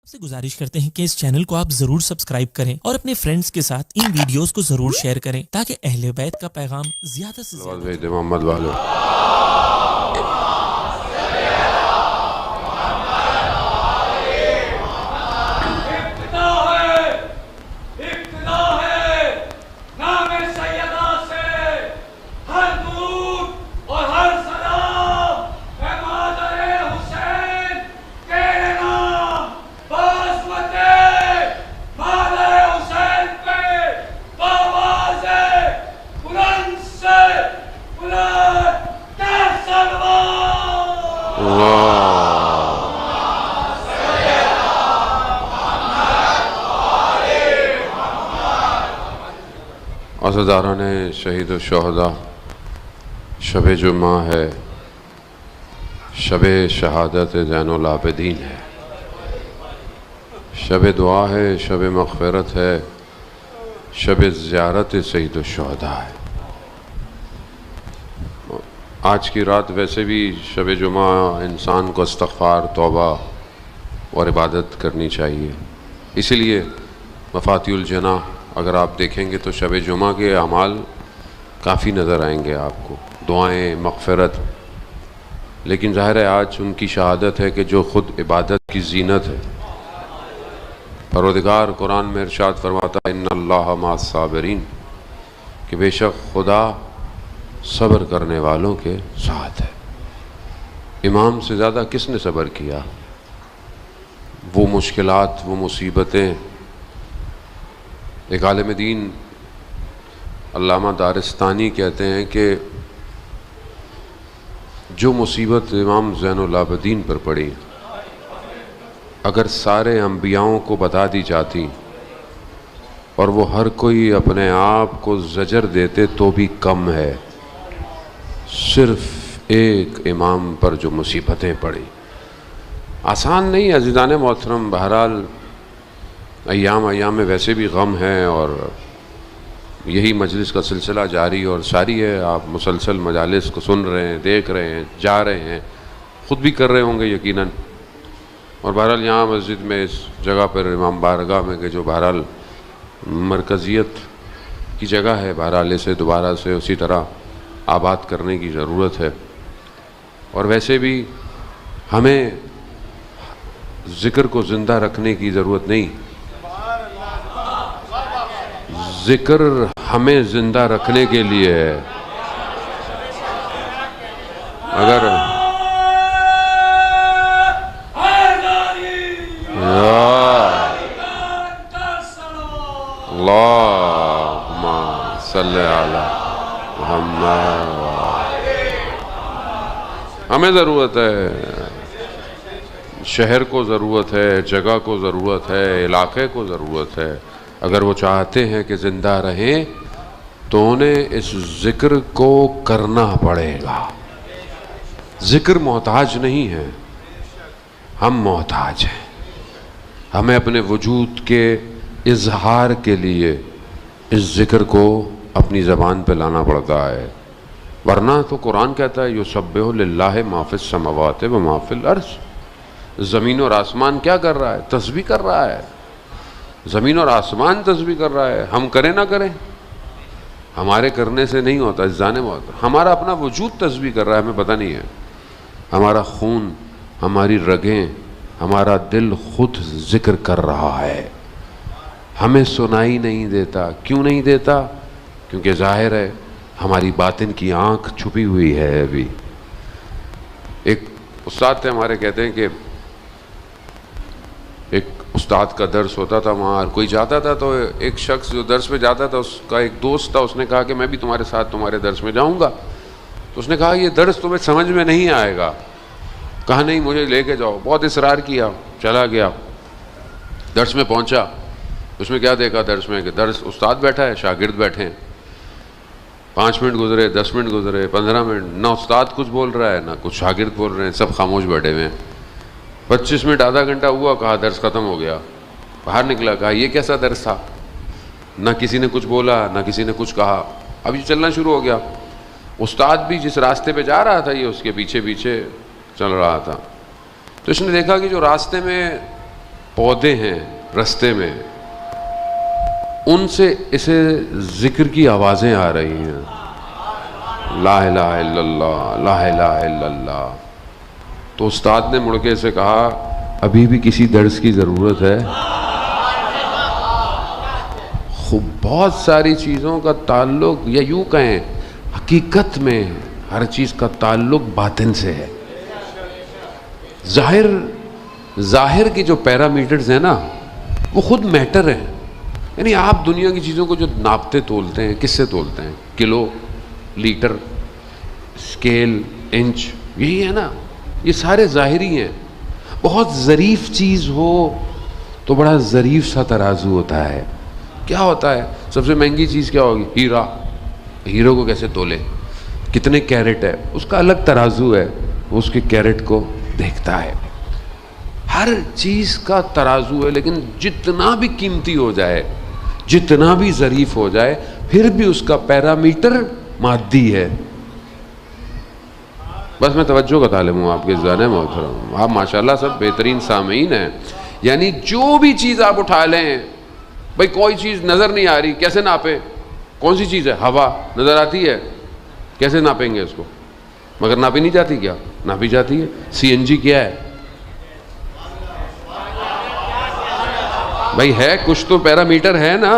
سے گزارش کرتے ہیں کہ اس چینل کو آپ ضرور سبسکرائب کریں اور اپنے فرینڈز کے ساتھ ان ویڈیوز کو ضرور شیئر کریں تاکہ اہل بیت کا پیغام زیادہ سے زیادہ محمد والے عزاداران شہید و شہداء، شب جمعہ ہے، شب شہادت زین العابدین ہے، شب دعا ہے، شب مغفرت ہے، شب زیارت سید الشہداء ہے۔ آج کی رات ویسے بھی شب جمعہ انسان کو استغفار، توبہ اور عبادت کرنی چاہیے، اسی لیے مفاتیح الجناح اگر آپ دیکھیں گے تو شب جمعہ کے اعمال کافی نظر آئیں گے آپ کو، دعائیں، مغفرت، لیکن ظاہر ہے آج ان کی شہادت ہے کہ جو خود عبادت کی زینت ہے۔ پروردگار قرآن میں ارشاد فرماتا ہے ان اللہ مع الصابرین، کہ بے شک خدا صبر کرنے والوں کے ساتھ ہے۔ امام سے زیادہ کس نے صبر کیا؟ وہ مشکلات، وہ مصیبتیں۔ ایک عالم دین علامہ دارستانی کہتے ہیں کہ جو مصیبت امام زین العابدین پر پڑی اگر سارے انبیاؤں کو بتا دی جاتی اور وہ ہر کوئی اپنے آپ کو زجر دیتے تو بھی کم ہے، صرف ایک امام پر جو مصیبتیں پڑی۔ آسان نہیں عزیزان محترم، بہرحال ایام میں ویسے بھی غم ہے اور یہی مجلس کا سلسلہ جاری اور ساری ہے، آپ مسلسل مجالس کو سن رہے ہیں، دیکھ رہے ہیں، جا رہے ہیں، خود بھی کر رہے ہوں گے یقیناً۔ اور بہرحال یہاں مسجد میں اس جگہ پر امام بارگاہ میں کہ جو بہرحال مرکزیت کی جگہ ہے، بہرحال اسے دوبارہ سے اسی طرح آباد کرنے کی ضرورت ہے۔ اور ویسے بھی ہمیں ذکر کو زندہ رکھنے کی ضرورت نہیں، ذکر ہمیں زندہ رکھنے کے لیے ہے۔ اگر اللہم صلی علی محمد، ہمیں ضرورت ہے، شہر کو ضرورت ہے، جگہ کو ضرورت ہے، علاقے کو ضرورت ہے۔ اگر وہ چاہتے ہیں کہ زندہ رہیں تو انہیں اس ذکر کو کرنا پڑے گا۔ ذکر محتاج نہیں ہے، ہم محتاج ہیں۔ ہمیں اپنے وجود کے اظہار کے لیے اس ذکر کو اپنی زبان پہ لانا پڑتا ہے، ورنہ تو قرآن کہتا ہے یسبح للہ ما فی السماوات و ما فی الارض۔ زمین اور آسمان کیا کر رہا ہے؟ تسبیح کر رہا ہے۔ زمین اور آسمان تسبیح کر رہا ہے، ہم کریں نہ کریں، ہمارے کرنے سے نہیں ہوتا، جانے میں ہوتا۔ ہمارا اپنا وجود تسبیح کر رہا ہے، ہمیں پتہ نہیں ہے۔ ہمارا خون، ہماری رگیں، ہمارا دل خود ذکر کر رہا ہے، ہمیں سنائی نہیں دیتا۔ کیوں نہیں دیتا؟ کیونکہ ظاہر ہے ہماری باطن کی آنکھ چھپی ہوئی ہے۔ ابھی ایک استاد تھے ہمارے، کہتے ہیں کہ ایک استاد کا درس ہوتا تھا، وہاں کوئی جاتا تھا تو ایک شخص جو درس میں جاتا تھا، اس کا ایک دوست تھا، اس نے کہا کہ میں بھی تمہارے ساتھ تمہارے درس میں جاؤں گا۔ تو اس نے کہا یہ درس تمہیں سمجھ میں نہیں آئے گا۔ کہا نہیں، مجھے لے کے جاؤ۔ بہت اصرار کیا، چلا گیا، درس میں پہنچا۔ اس میں کیا دیکھا درس میں کہ درس استاد بیٹھا ہے، شاگرد بیٹھے ہیں۔ 5 منٹ گزرے، 10 منٹ گزرے، 15 منٹ، نہ استاد کچھ بول رہا ہے نہ کچھ شاگرد بول رہے ہیں، سب خاموش بیٹھے ہوئے ہیں۔ 25 منٹ، آدھا گھنٹہ ہوا، کہا درس ختم ہو گیا۔ باہر نکلا، کہا یہ کیسا درس تھا؟ نہ کسی نے کچھ بولا، نہ کسی نے کچھ کہا۔ اب یہ چلنا شروع ہو گیا۔ استاد بھی جس راستے پہ جا رہا تھا یہ اس کے پیچھے پیچھے چل رہا تھا۔ تو اس نے دیکھا کہ جو راستے میں پودے ہیں رستے میں، ان سے اسے ذکر کی آوازیں آ رہی ہیں، لا الہ الا اللہ، لا الہ الا اللہ۔ تو استاد نے مڑ کے اسے کہا ابھی بھی کسی درس کی ضرورت ہے؟ خوب بہت ساری چیزوں کا تعلق، یا یوں کہیں حقیقت میں ہر چیز کا تعلق باطن سے ہے۔ ظاہر کی جو پیرامیٹرز ہیں نا وہ خود میٹر ہیں، یعنی آپ دنیا کی چیزوں کو جو ناپتے تولتے ہیں کس سے تولتے ہیں؟ کلو، لیٹر، اسکیل، انچ، یہی ہے نا، یہ سارے ظاہری ہیں۔ بہت ظریف چیز ہو تو بڑا ظریف سا ترازو ہوتا ہے۔ کیا ہوتا ہے؟ سب سے مہنگی چیز کیا ہوگی؟ ہیرا۔ ہیرو کو کیسے تولے، کتنے کیرٹ ہے، اس کا الگ ترازو ہے، وہ اس کے کیرٹ کو دیکھتا ہے۔ ہر چیز کا ترازو ہے، لیکن جتنا بھی قیمتی ہو جائے، جتنا بھی ظریف ہو جائے، پھر بھی اس کا پیرامیٹر مادی ہے۔ بس میں توجہ کا طالب ہوں آپ کے ذہن محترم، آپ ماشاءاللہ سب بہترین سامعین ہیں۔ یعنی جو بھی چیز آپ اٹھا لیں، بھئی کوئی چیز نظر نہیں آ رہی، کیسے ناپیں؟ کون سی چیز ہے؟ ہوا نظر آتی ہے، کیسے ناپیں گے اس کو؟ مگر ناپی نہیں جاتی کیا؟ ناپی جاتی ہے۔ سی این جی کیا ہے؟ بھئی ہے کچھ تو پیرامیٹر ہے نا،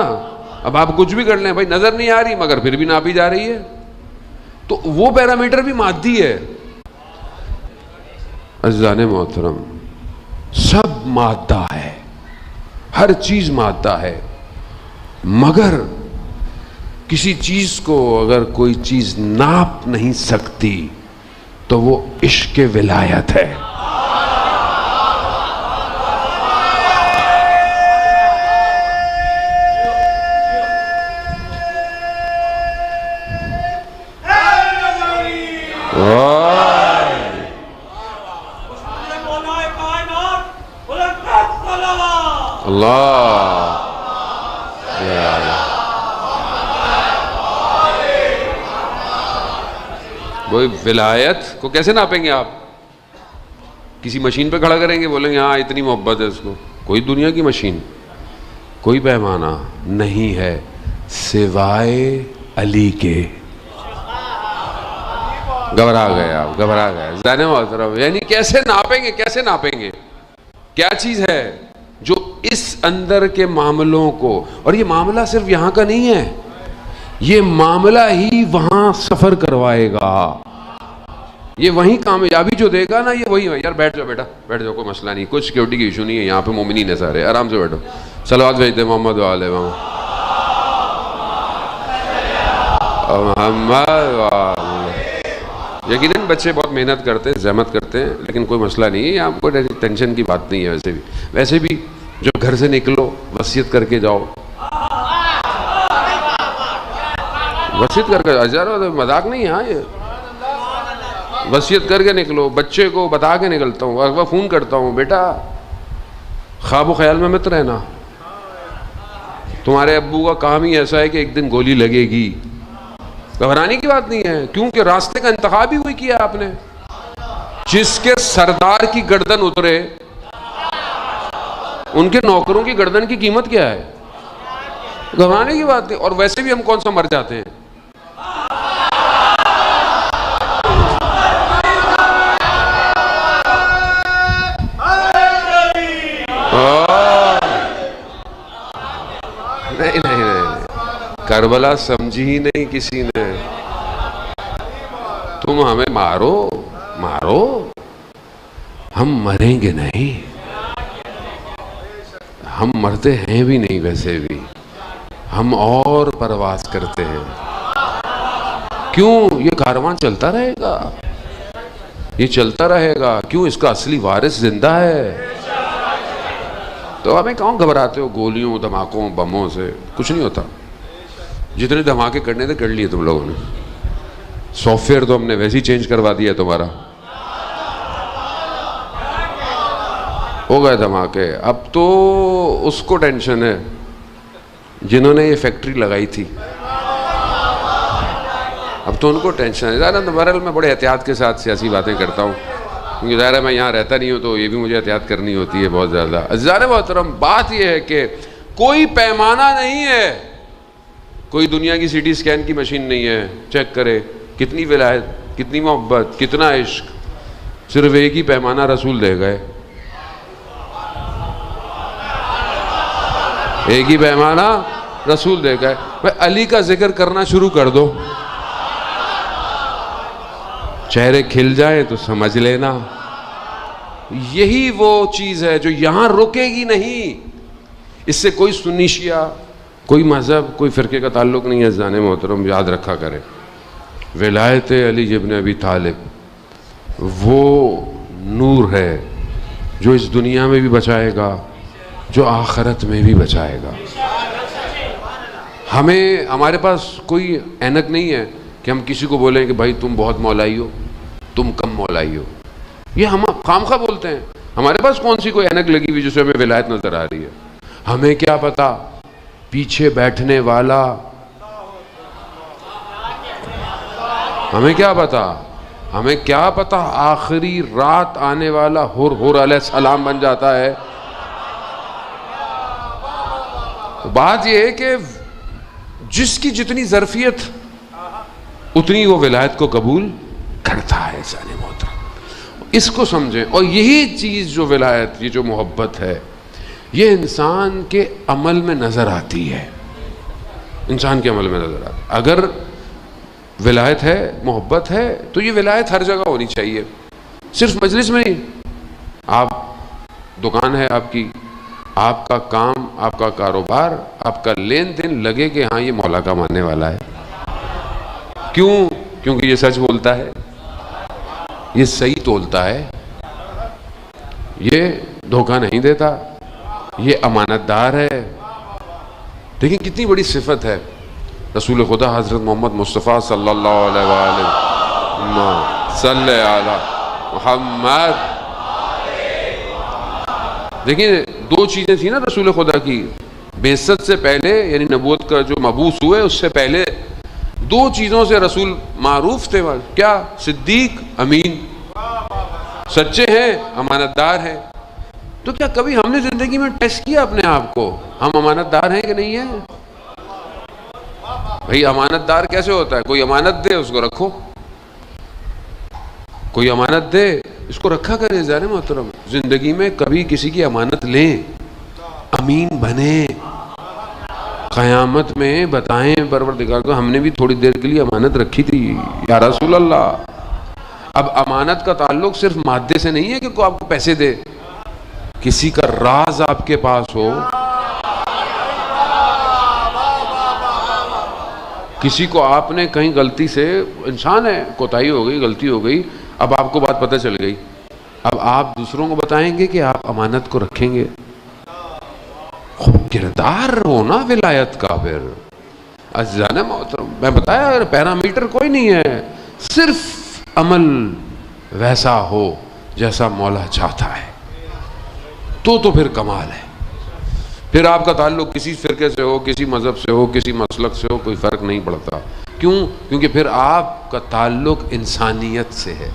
اب آپ کچھ بھی کر لیں، بھئی نظر نہیں آ رہی مگر پھر بھی ناپی جا رہی ہے، تو وہ پیرامیٹر بھی مادی ہے۔ عزیزان محترم، سب مادہ ہے، ہر چیز مادہ ہے، مگر کسی چیز کو اگر کوئی چیز ناپ نہیں سکتی تو وہ عشق ولایت ہے۔ اللہ وہی ولایت کو کیسے ناپیں گے آپ؟ کسی مشین پہ کھڑا کریں گے، بولیں گے ہاں اتنی محبت ہے اس کو؟ کوئی دنیا کی مشین، کوئی پیمانہ نہیں ہے سوائے علی کے۔ گھبرا گئے آپ، گھبرا گئے ذہن محترم۔ یعنی کیسے ناپیں گے؟ کیسے ناپیں گے؟ کیا چیز ہے جو اس اندر کے معاملوں کو، اور یہ معاملہ صرف یہاں کا نہیں ہے، یہ معاملہ ہی وہاں سفر کروائے گا، یہ وہیں کامیابی جو دے گا نا، یہ وہی ہے۔ یار بیٹھ جاؤ بیٹا، بیٹھ جاؤ، کوئی مسئلہ نہیں، کچھ سیکیورٹی کی ایشو نہیں ہے، یہاں پہ مومنین ہیں سارے، آرام سے بیٹھو، صلوات بھیجتے محمد و آل محمد۔ یقیناً بچے بہت محنت کرتے ہیں، زحمت کرتے ہیں، لیکن کوئی مسئلہ نہیں ہے، یہاں کوئی ٹینشن کی بات نہیں ہے۔ ویسے بھی جو گھر سے نکلو وصیت کر کے جاؤ، وصیت کر کے، مذاق نہیں ہے ہاں، یہ وصیت کر کے نکلو۔ بچے کو بتا کے نکلتا ہوں، اگر فون کرتا ہوں، بیٹا خواب و خیال میں مت رہنا، تمہارے ابو کا کام ہی ایسا ہے کہ ایک دن گولی لگے گی۔ گھبرانے کی بات نہیں ہے، کیونکہ راستے کا انتخاب ہی ہوئی کیا آپ نے۔ جس کے سردار کی گردن اترے، ان کے نوکروں کی گردن کی قیمت کیا ہے؟ گھبرانے کی بات نہیں۔ اور ویسے بھی ہم کون سا مر جاتے ہیں؟ نہیں، کربلا سمجھی ہی نہیں کسی نے۔ تم ہمیں مارو، ہم مریں گے نہیں، ہم مرتے ہیں بھی نہیں، ویسے بھی ہم اور پرواز کرتے ہیں۔ کیوں؟ یہ کارواں چلتا رہے گا، یہ چلتا رہے گا۔ کیوں؟ اس کا اصلی وارث زندہ ہے۔ تو ہمیں کہاں گھبراتے ہو گولیوں، دھماکوں، بموں سے؟ کچھ نہیں ہوتا۔ جتنے دھماکے کرنے تھے کر لیے تم لوگوں نے، سافٹ ویئر تو ہم نے ویسے ہی چینج کروا دیا تمہارا، ہو گئے دھماکے۔ اب تو اس کو ٹینشن ہے جنہوں نے یہ فیکٹری لگائی تھی، اب تو ان کو ٹینشن ہے۔ بہرحال میں بڑے احتیاط کے ساتھ سیاسی باتیں کرتا ہوں، کیونکہ ظاہر ہے میں یہاں رہتا نہیں ہوں تو یہ بھی مجھے احتیاط کرنی ہوتی ہے بہت زیادہ. عزیزان محترم بات یہ ہے کہ کوئی پیمانہ نہیں ہے, کوئی دنیا کی سی ٹی اسکین کی مشین نہیں ہے. چیک کرے کتنی ولایت, کتنی محبت, کتنا عشق, صرف ایک ہی پیمانہ رسول دے گئے, ایک ہی پیمانہ رسول دے گئے. علی کا ذکر کرنا شروع کر دو, چہرے کھل جائیں تو سمجھ لینا یہی وہ چیز ہے جو یہاں رکے گی نہیں. اس سے کوئی سنی شیعہ, کوئی مذہب, کوئی فرقے کا تعلق نہیں ہے. عزیزان محترم یاد رکھا کریں, ولایت علی ابن ابی طالب وہ نور ہے جو اس دنیا میں بھی بچائے گا, جو آخرت میں بھی بچائے گا. ہمارے پاس کوئی اینک نہیں ہے کہ ہم کسی کو بولیں کہ بھائی تم بہت مولائی ہو, تم کم مولائی ہو. یہ ہم خامخواہ بولتے ہیں. ہمارے پاس کون سی کوئی اینک لگی ہوئی جس سے ہمیں ولایت نظر آ رہی ہے؟ ہمیں کیا پتا پیچھے بیٹھنے والا, ہمیں کیا پتا, ہمیں کیا پتا آخری رات آنے والا حور علیہ السلام بن جاتا ہے. بات یہ ہے کہ جس کی جتنی ظرفیت اتنی وہ ولایت کو قبول کرتا ہے. انسان محترم اس کو سمجھیں. اور یہی چیز جو ولایت, یہ جو محبت ہے, یہ انسان کے عمل میں نظر آتی ہے. انسان کے عمل میں نظر آتی ہے. اگر ولایت ہے, محبت ہے, تو یہ ولایت ہر جگہ ہونی چاہیے, صرف مجلس میں نہیں. آپ دکان ہے آپ کی, آپ کا کام, آپ کا کاروبار, آپ کا لین دین لگے کہ ہاں یہ مولا کا ماننے والا ہے. کیوں؟ کیونکہ یہ سچ بولتا ہے, یہ صحیح تولتا ہے, یہ دھوکہ نہیں دیتا, یہ امانت دار ہے. لیکن کتنی بڑی صفت ہے رسول خدا حضرت محمد مصطفیٰ صلی اللہ علیہ وآلہ صلی علی محمد. دیکھیں دو چیزیں تھیں نا رسول خدا کی بعثت سے پہلے, یعنی نبوت کا جو مبعوث ہوئے اس سے پہلے دو چیزوں سے رسول معروف تھے. کیا؟ صدیق, امین, سچے ہیں, امانت دار ہیں. تو کیا کبھی ہم نے زندگی میں ٹیسٹ کیا اپنے آپ کو, ہم امانت دار ہیں کہ نہیں ہیں؟ بھئی امانت دار کیسے ہوتا ہے؟ کوئی امانت دے اس کو رکھو, کوئی امانت دے اس کو رکھا کرے. عزیزان محترم زندگی میں کبھی کسی کی امانت لیں, امین بنیں, قیامت میں بتائیں پروردگار کو ہم نے بھی تھوڑی دیر کے لیے امانت رکھی تھی یا رسول اللہ. اب امانت کا تعلق صرف مادے سے نہیں ہے کہ کوئی آپ کو پیسے دے, کسی کا راز آپ کے پاس ہو, کسی کو آپ نے کہیں غلطی سے, انسان ہے, کوتاہی ہو گئی, غلطی ہو گئی, اب آپ کو بات پتہ چل گئی, اب آپ دوسروں کو بتائیں گے کہ آپ امانت کو رکھیں گے. خوب کردار ہو نا ولایت کا. پھر عزیزان محترم میں بتایا پیرامیٹر کوئی نہیں ہے, صرف عمل ویسا ہو جیسا مولا چاہتا ہے تو پھر کمال ہے. پھر آپ کا تعلق کسی فرقے سے ہو, کسی مذہب سے ہو, کسی مسلک سے ہو, کوئی فرق نہیں پڑتا. کیوں؟ کیونکہ پھر آپ کا تعلق انسانیت سے ہے.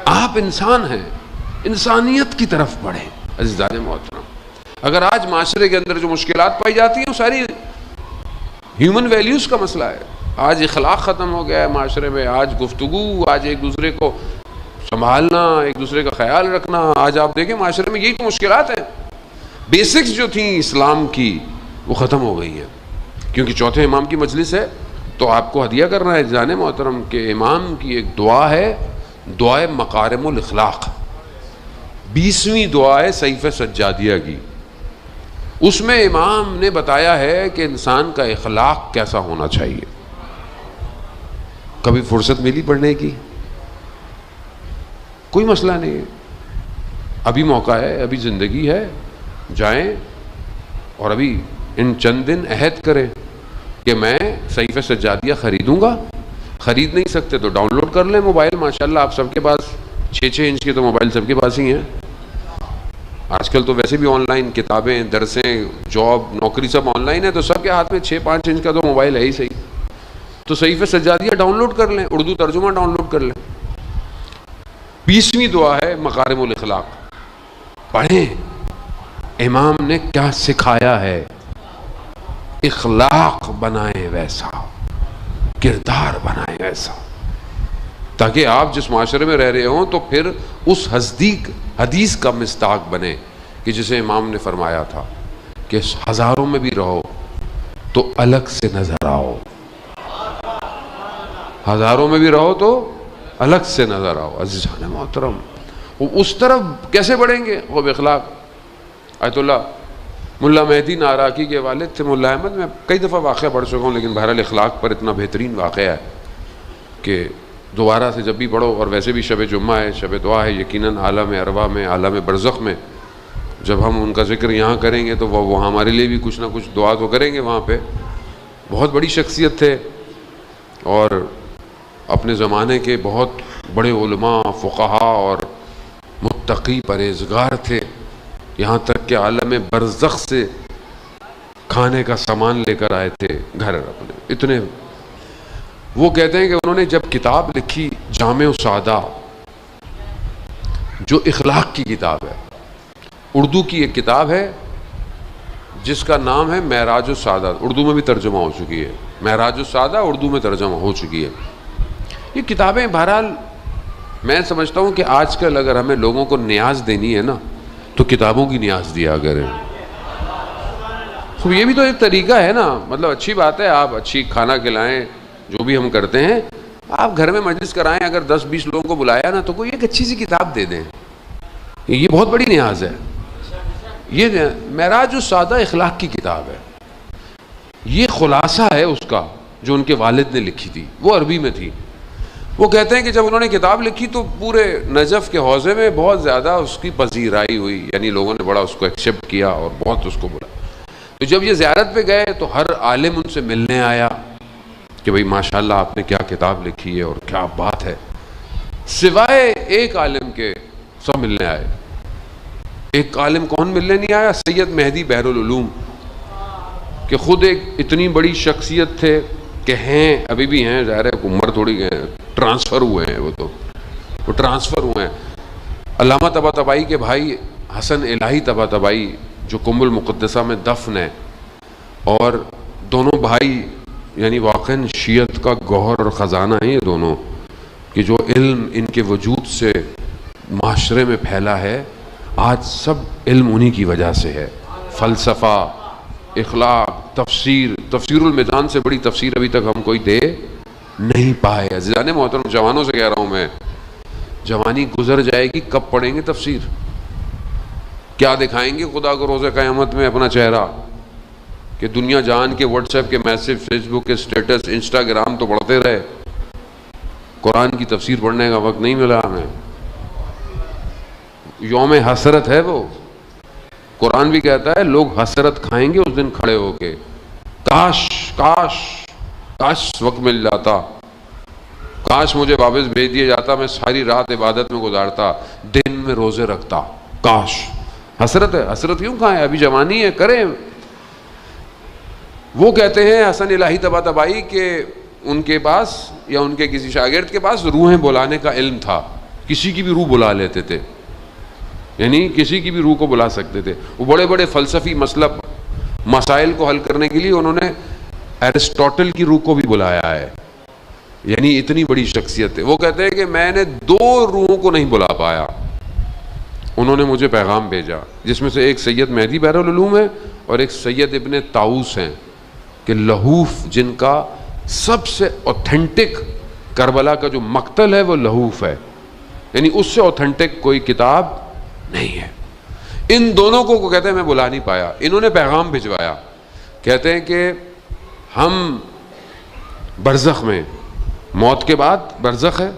آپ انسان ہیں, انسانیت کی طرف بڑھیں. عزیزان محترم اگر آج معاشرے کے اندر جو مشکلات پائی جاتی ہیں وہ ساری ہیومن ویلیوز کا مسئلہ ہے. آج اخلاق ختم ہو گیا ہے معاشرے میں, آج گفتگو, آج ایک دوسرے کو سنبھالنا, ایک دوسرے کا خیال رکھنا. آج آپ دیکھیں معاشرے میں یہی تو مشکلات ہیں. بیسکس جو تھیں اسلام کی وہ ختم ہو گئی ہیں. کیونکہ چوتھے امام کی مجلس ہے تو آپ کو ہدیہ کرنا ہے عزیزان محترم کہ امام کی ایک دعا ہے, دعائے مکارم الاخلاق, 20ویں دعا ہے صحیفہ سجادیہ کی. اس میں امام نے بتایا ہے کہ انسان کا اخلاق کیسا ہونا چاہیے. کبھی فرصت ملی پڑھنے کی؟ کوئی مسئلہ نہیں ہے, ابھی موقع ہے, ابھی زندگی ہے, جائیں اور ابھی ان چند دن عہد کریں کہ میں صحیفہ سجادیہ خریدوں گا. خرید نہیں سکتے تو ڈاؤن لوڈ کر لیں موبائل. ماشاءاللہ آپ سب کے پاس 6 انچ کے تو موبائل سب کے پاس ہی ہیں. آج کل تو ویسے بھی آن لائن کتابیں, درسیں, جاب, نوکری سب آن لائن ہے, تو سب کے ہاتھ میں 6-5 انچ کا تو موبائل ہے ہی صحیح. تو صحیفہ سجادیہ ڈاؤن لوڈ کر لیں, اردو ترجمہ ڈاؤن لوڈ کر لیں. 20ویں دعا ہے مکارم الاخلاق. پڑھیں امام نے کیا سکھایا ہے. اخلاق بنائیں ویسا، کردار بنائیں ویسا، تاکہ آپ جس معاشرے میں رہ رہے ہوں تو پھر اس حدیث کا مصداق بنے کہ جسے امام نے فرمایا تھا کہ ہزاروں میں بھی رہو تو الگ سے نظر آؤ. ہزاروں میں بھی رہو تو الگ سے نظر آؤ. عزیزان محترم، اس طرف کیسے بڑھیں گے؟ وہ اخلاق. آیت اللہ ملا مہدی ناراکی کے والد تھے ملا احمد. میں کئی دفعہ واقعہ پڑھ چکا ہوں، لیکن بہرحال اخلاق پر اتنا بہترین واقعہ ہے کہ دوبارہ سے جب بھی پڑھو. اور ویسے بھی شب جمعہ ہے، شب دعا ہے، یقیناً عالم ارواح میں، عالم برزخ میں جب ہم ان کا ذکر یہاں کریں گے تو وہ ہمارے لیے بھی کچھ نہ کچھ دعا تو کریں گے. وہاں پہ بہت بڑی شخصیت تھے اور اپنے زمانے کے بہت بڑے علماء، فقہا اور متقی پرہیزگار تھے. یہاں تک کہ عالم برزخ سے کھانے کا سامان لے کر آئے تھے گھر اپنے. اتنے وہ کہتے ہیں کہ انہوں نے جب کتاب لکھی جامع السعادہ، جو اخلاق کی کتاب ہے، اردو کی ایک کتاب ہے جس کا نام ہے معراج السعادہ. اردو میں بھی ترجمہ ہو چکی ہے. معراج السعادہ اردو میں ترجمہ ہو چکی ہے. یہ کتابیں بہرحال میں سمجھتا ہوں کہ آج کل اگر ہمیں لوگوں کو نیاز دینی ہے نا تو کتابوں کی نیاز دیا کریں. یہ بھی تو ایک طریقہ ہے نا. مطلب اچھی بات ہے آپ اچھی کھانا کھلائیں، جو بھی ہم کرتے ہیں. آپ گھر میں مجلس کرائیں، اگر 10-20 لوگوں کو بلایا نا تو کوئی ایک اچھی سی کتاب دے دیں. یہ بہت بڑی نیاز ہے. یہ معراج السعادہ اخلاق کی کتاب ہے. یہ خلاصہ ہے اس کا جو ان کے والد نے لکھی تھی. وہ عربی میں تھی. وہ کہتے ہیں کہ جب انہوں نے کتاب لکھی تو پورے نجف کے حوزے میں بہت زیادہ اس کی پذیرائی ہوئی، یعنی لوگوں نے بڑا اس کو ایکسیپٹ کیا اور بہت اس کو بولا. تو جب یہ زیارت پہ گئے تو ہر عالم ان سے ملنے آیا کہ بھئی ماشاءاللہ آپ نے کیا کتاب لکھی ہے اور کیا بات ہے. سوائے ایک عالم کے سب ملنے آئے. ایک عالم کون ملنے نہیں آیا؟ سید مہدی بحر العلوم، کہ خود ایک اتنی بڑی شخصیت تھے کہ ہیں، ابھی بھی ہیں، ظاہر ہے عمر تھوڑی گئے، ٹرانسفر ہوئے ہیں، وہ ٹرانسفر ہوئے ہیں. علامہ طباطبائی کے بھائی حسن الہی طباطبائی جو قم المقدسہ میں دفن ہے، اور دونوں بھائی یعنی واقعاً شیعت کا گوہر اور خزانہ ہیں یہ دونوں، کہ جو علم ان کے وجود سے معاشرے میں پھیلا ہے آج سب علم انہی کی وجہ سے ہے. فلسفہ، اخلاق، تفسیر المیزان سے بڑی تفسیر ابھی تک ہم کوئی دے نہیں پائے. عزیزان محترم، جوانوں سے کہہ رہا ہوں میں، جوانی گزر جائے گی، کب پڑھیں گے تفسیر؟ کیا دکھائیں گے خدا کو روز قیامت میں اپنا چہرہ؟ کہ دنیا جان کے واٹس ایپ کے میسج، فیس بک کے سٹیٹس، انسٹاگرام تو پڑھتے رہے، قرآن کی تفسیر پڑھنے کا وقت نہیں ملا ہمیں. یوم حسرت ہے وہ. قرآن بھی کہتا ہے لوگ حسرت کھائیں گے اس دن کھڑے ہو کے. کاش کاش کاش وقت مل جاتا، کاش مجھے واپس بھیج دیا جاتا، میں ساری رات عبادت میں گزارتا، دن میں روزے رکھتا. کاش. حسرت ہے. حسرت کیوں کھائیں؟ ابھی جوانی ہے، کریں. وہ کہتے ہیں حسن الہی طباطبائی کہ ان کے پاس یا ان کے کسی شاگرد کے پاس روحیں بلانے کا علم تھا. کسی کی بھی روح بلا لیتے تھے، یعنی کسی کی بھی روح کو بلا سکتے تھے. وہ بڑے بڑے فلسفی مسائل کو حل کرنے کے لیے انہوں نے ایرسٹوٹل کی روح کو بھی بلایا ہے، یعنی اتنی بڑی شخصیت ہے. وہ کہتے ہیں کہ میں نے 2 روحوں کو نہیں بلا پایا، انہوں نے مجھے پیغام بھیجا، جس میں سے ایک سید مہدی بحر العلوم ہے اور ایک سید ابن طاؤس ہیں، کہ لہوف، جن کا سب سے اوتھینٹک کربلا کا جو مقتل ہے وہ لہوف ہے، یعنی اس سے اوتھینٹک کوئی کتاب نہیں ہے. ان دونوں کو کہتے ہیں میں بلا نہیں پایا. انہوں نے پیغام بھجوایا، کہتے ہیں کہ ہم برزخ میں، موت کے بعد برزخ ہے،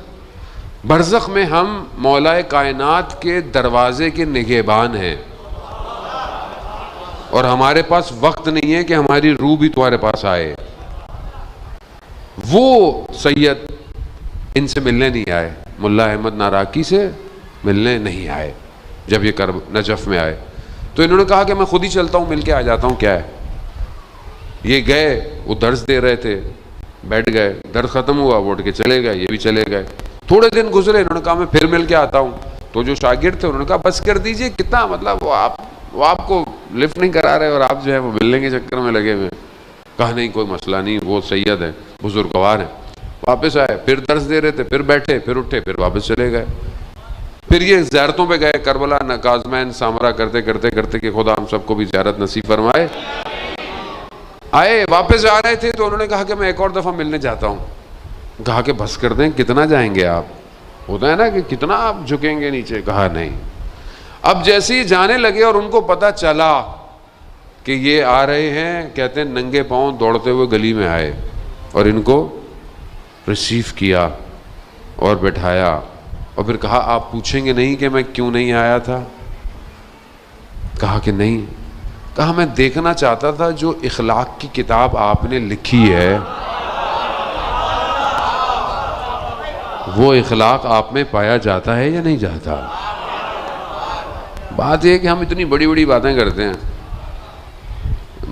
برزخ میں ہم مولا کائنات کے دروازے کے نگہبان ہیں، اور ہمارے پاس وقت نہیں ہے کہ ہماری روح بھی تمہارے پاس آئے. وہ سید ان سے ملنے نہیں آئے، ملا احمد ناراکی سے ملنے نہیں آئے جب یہ نجف میں آئے. تو انہوں نے کہا کہ میں خود ہی چلتا ہوں، مل کے آ جاتا ہوں، کیا ہے. یہ گئے، وہ درس دے رہے تھے، بیٹھ گئے، درس ختم ہوا، وہ اٹھ کے چلے گئے، یہ بھی چلے گئے. تھوڑے دن گزرے، انہوں نے کہا میں پھر مل کے آتا ہوں. تو جو شاگرد تھے انہوں نے کہا بس کر دیجئے، کتنا مطلب وہ آپ کو لفٹ نہیں کرا رہے اور آپ جو ہے وہ ملنے کے چکر میں لگے ہوئے. کہا نہیں کوئی مسئلہ نہیں، وہ سید ہیں، بزرگوار ہیں. واپس آئے، پھر درس دے رہے تھے، پھر بیٹھے، پھر اٹھے، پھر واپس چلے گئے. پھر یہ زیارتوں پہ گئے، کربلا، کاظمین، سامرا کرتے کرتے کرتے کہ خدا ہم سب کو بھی زیارت نصیب فرمائے. آئے واپس آ رہے تھے تو انہوں نے کہا کہ میں ایک اور دفعہ ملنے جاتا ہوں. کہا کہ بس کر دیں، کتنا جائیں گے آپ؟ ہوتا ہے نا کہ کتنا آپ جھکیں گے نیچے. کہا نہیں. اب جیسے ہی جانے لگے اور ان کو پتا چلا کہ یہ آ رہے ہیں، کہتے ہیں ننگے پاؤں دوڑتے ہوئے گلی میں آئے اور ان کو ریسیو کیا اور بٹھایا اور پھر کہا آپ پوچھیں گے نہیں کہ میں کیوں نہیں آیا تھا؟ کہا کہ نہیں. کہا میں دیکھنا چاہتا تھا جو اخلاق کی کتاب آپ نے لکھی ہے وہ اخلاق آپ میں پایا جاتا ہے یا نہیں جاتا. بات یہ ہے کہ ہم اتنی بڑی بڑی باتیں کرتے ہیں،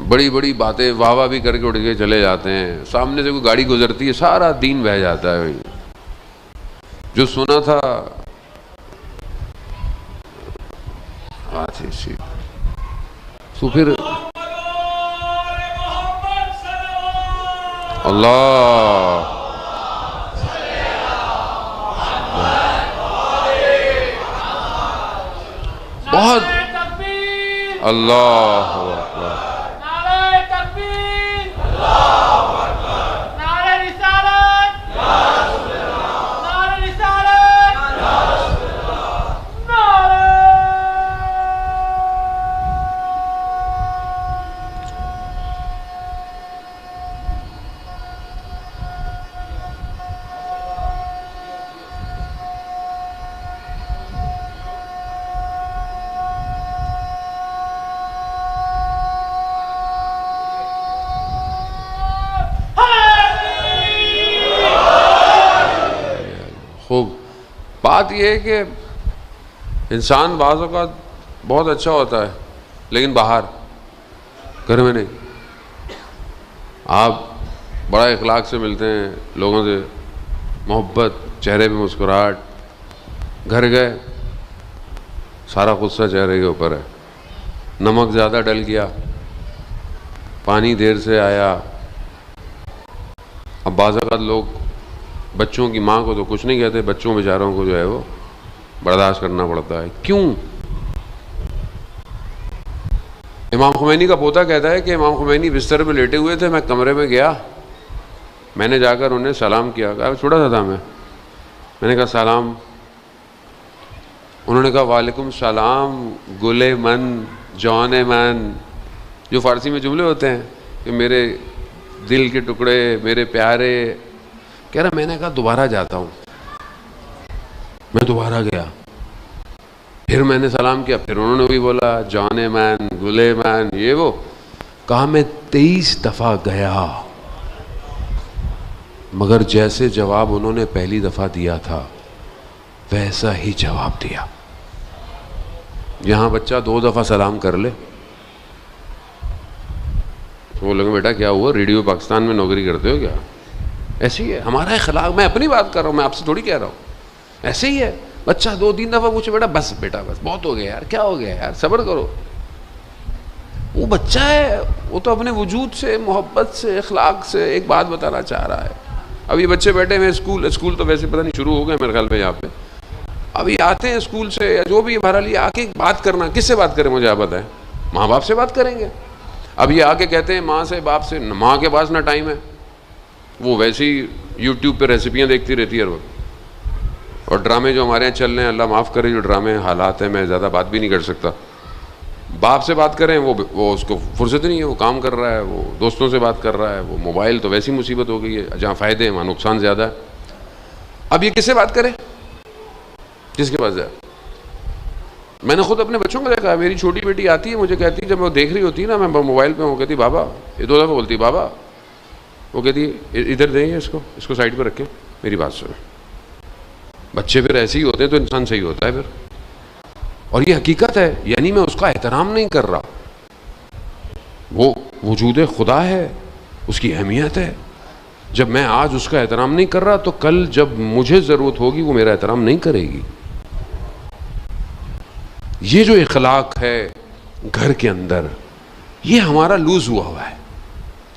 بڑی بڑی باتیں واہ واہ بھی کر کے اٹھ کے چلے جاتے ہیں. سامنے سے کوئی گاڑی گزرتی ہے سارا دین بہہ جاتا ہے. جو سنا تھا تو پھر اللہ بہت اللہ اکبر. نعرہ تکبیر، اللہ اکبر، نعرہ رسالت، یا رسول اللہ، نعرہ رسالت، یا رسول اللہ، نعرہ خوب. بات یہ ہے کہ انسان بعض اوقات بہت اچھا ہوتا ہے لیکن باہر، گھر میں نہیں. آپ بڑا اخلاق سے ملتے ہیں لوگوں سے، محبت، چہرے پہ مسکراہٹ. گھر گئے سارا غصہ چہرے کے اوپر ہے، نمک زیادہ ڈل گیا، پانی دیر سے آیا. اب بعض اوقات لوگ بچوں کی ماں کو تو کچھ نہیں کہتے، بچوں بیچاروں کو جو ہے وہ برداشت کرنا پڑتا ہے. کیوں؟ امام خمینی کا پوتا کہتا ہے کہ امام خمینی بستر پہ لیٹے ہوئے تھے، میں کمرے میں گیا، میں نے جا کر انہیں سلام کیا. کہا چھوٹا سا تھا میں نے کہا سلام. انہوں نے کہا وعلیکم السلام گلے من جان من، جو فارسی میں جملے ہوتے ہیں کہ میرے دل کے ٹکڑے، میرے پیارے. کہہ رہا میں نے کہا دوبارہ جاتا ہوں. میں دوبارہ گیا، پھر میں نے سلام کیا، پھر انہوں نے بھی بولا جان مین، گلے مین، یہ وہ. کہا میں 23 دفعہ گیا مگر جیسے جواب انہوں نے پہلی دفعہ دیا تھا ویسا ہی جواب دیا. یہاں بچہ 2 دفعہ سلام کر لے تو وہ لوگ بیٹا کیا ہوا، ریڈیو پاکستان میں نوکری کرتے ہو کیا؟ ایسے ہی ہے ہمارا اخلاق. میں اپنی بات کر رہا ہوں، میں آپ سے تھوڑی کہہ رہا ہوں. ایسے ہی ہے. بچہ 2-3 دفعہ پوچھے بیٹا بس بہت ہو گیا یار، کیا ہو گیا یار، صبر کرو. وہ بچہ ہے، وہ تو اپنے وجود سے، محبت سے، اخلاق سے ایک بات بتانا چاہ رہا ہے. اب یہ بچے بیٹھے ہوئے اسکول تو ویسے پتہ نہیں شروع ہو گئے میرے خیال میں یہاں پہ. اب یہ آتے ہیں اسکول سے یا جو بھی ہمارا لیے آ کے بات کرنا، کس سے بات کریں مجھے آپ بتائیں؟ ماں باپ سے بات کریں گے. اب یہ آ کے کہتے ہیں ماں سے باپ سے، ماں کے پاس نہ ٹائم ہے، وہ ویسے ہی یوٹیوب پہ ریسیپیاں دیکھتی رہتی ہے ہر وقت. اور ڈرامے جو ہمارے یہاں چل رہے ہیں، اللہ معاف کرے جو ڈرامے حالات ہیں، میں زیادہ بات بھی نہیں کر سکتا. باپ سے بات کریں وہ اس کو فرصت نہیں ہے، وہ کام کر رہا ہے، وہ دوستوں سے بات کر رہا ہے، وہ موبائل تو ویسی مصیبت ہو گئی ہے، جہاں فائدے ہیں وہاں نقصان زیادہ ہے. اب یہ کس سے بات کرے، کس کے پاس جائے؟ میں نے خود اپنے بچوں کو دیکھا ہے. میری چھوٹی بیٹی آتی ہے مجھے کہتی ہے، جب وہ دیکھ رہی ہوتی ہے نا، میں موبائل پہ ہوں، کہتی بابا، یہ 2 دفعہ بولتی بابا، وہ کہتی ادھر دیں اس کو سائڈ پہ رکھیں، میری بات سنیں. بچے پھر ایسے ہی ہوتے ہیں تو انسان صحیح ہوتا ہے پھر. اور یہ حقیقت ہے، یعنی میں اس کا احترام نہیں کر رہا، وہ وجود خدا ہے، اس کی اہمیت ہے. جب میں آج اس کا احترام نہیں کر رہا تو کل جب مجھے ضرورت ہوگی وہ میرا احترام نہیں کرے گی. یہ جو اخلاق ہے گھر کے اندر یہ ہمارا لوز ہوا ہے,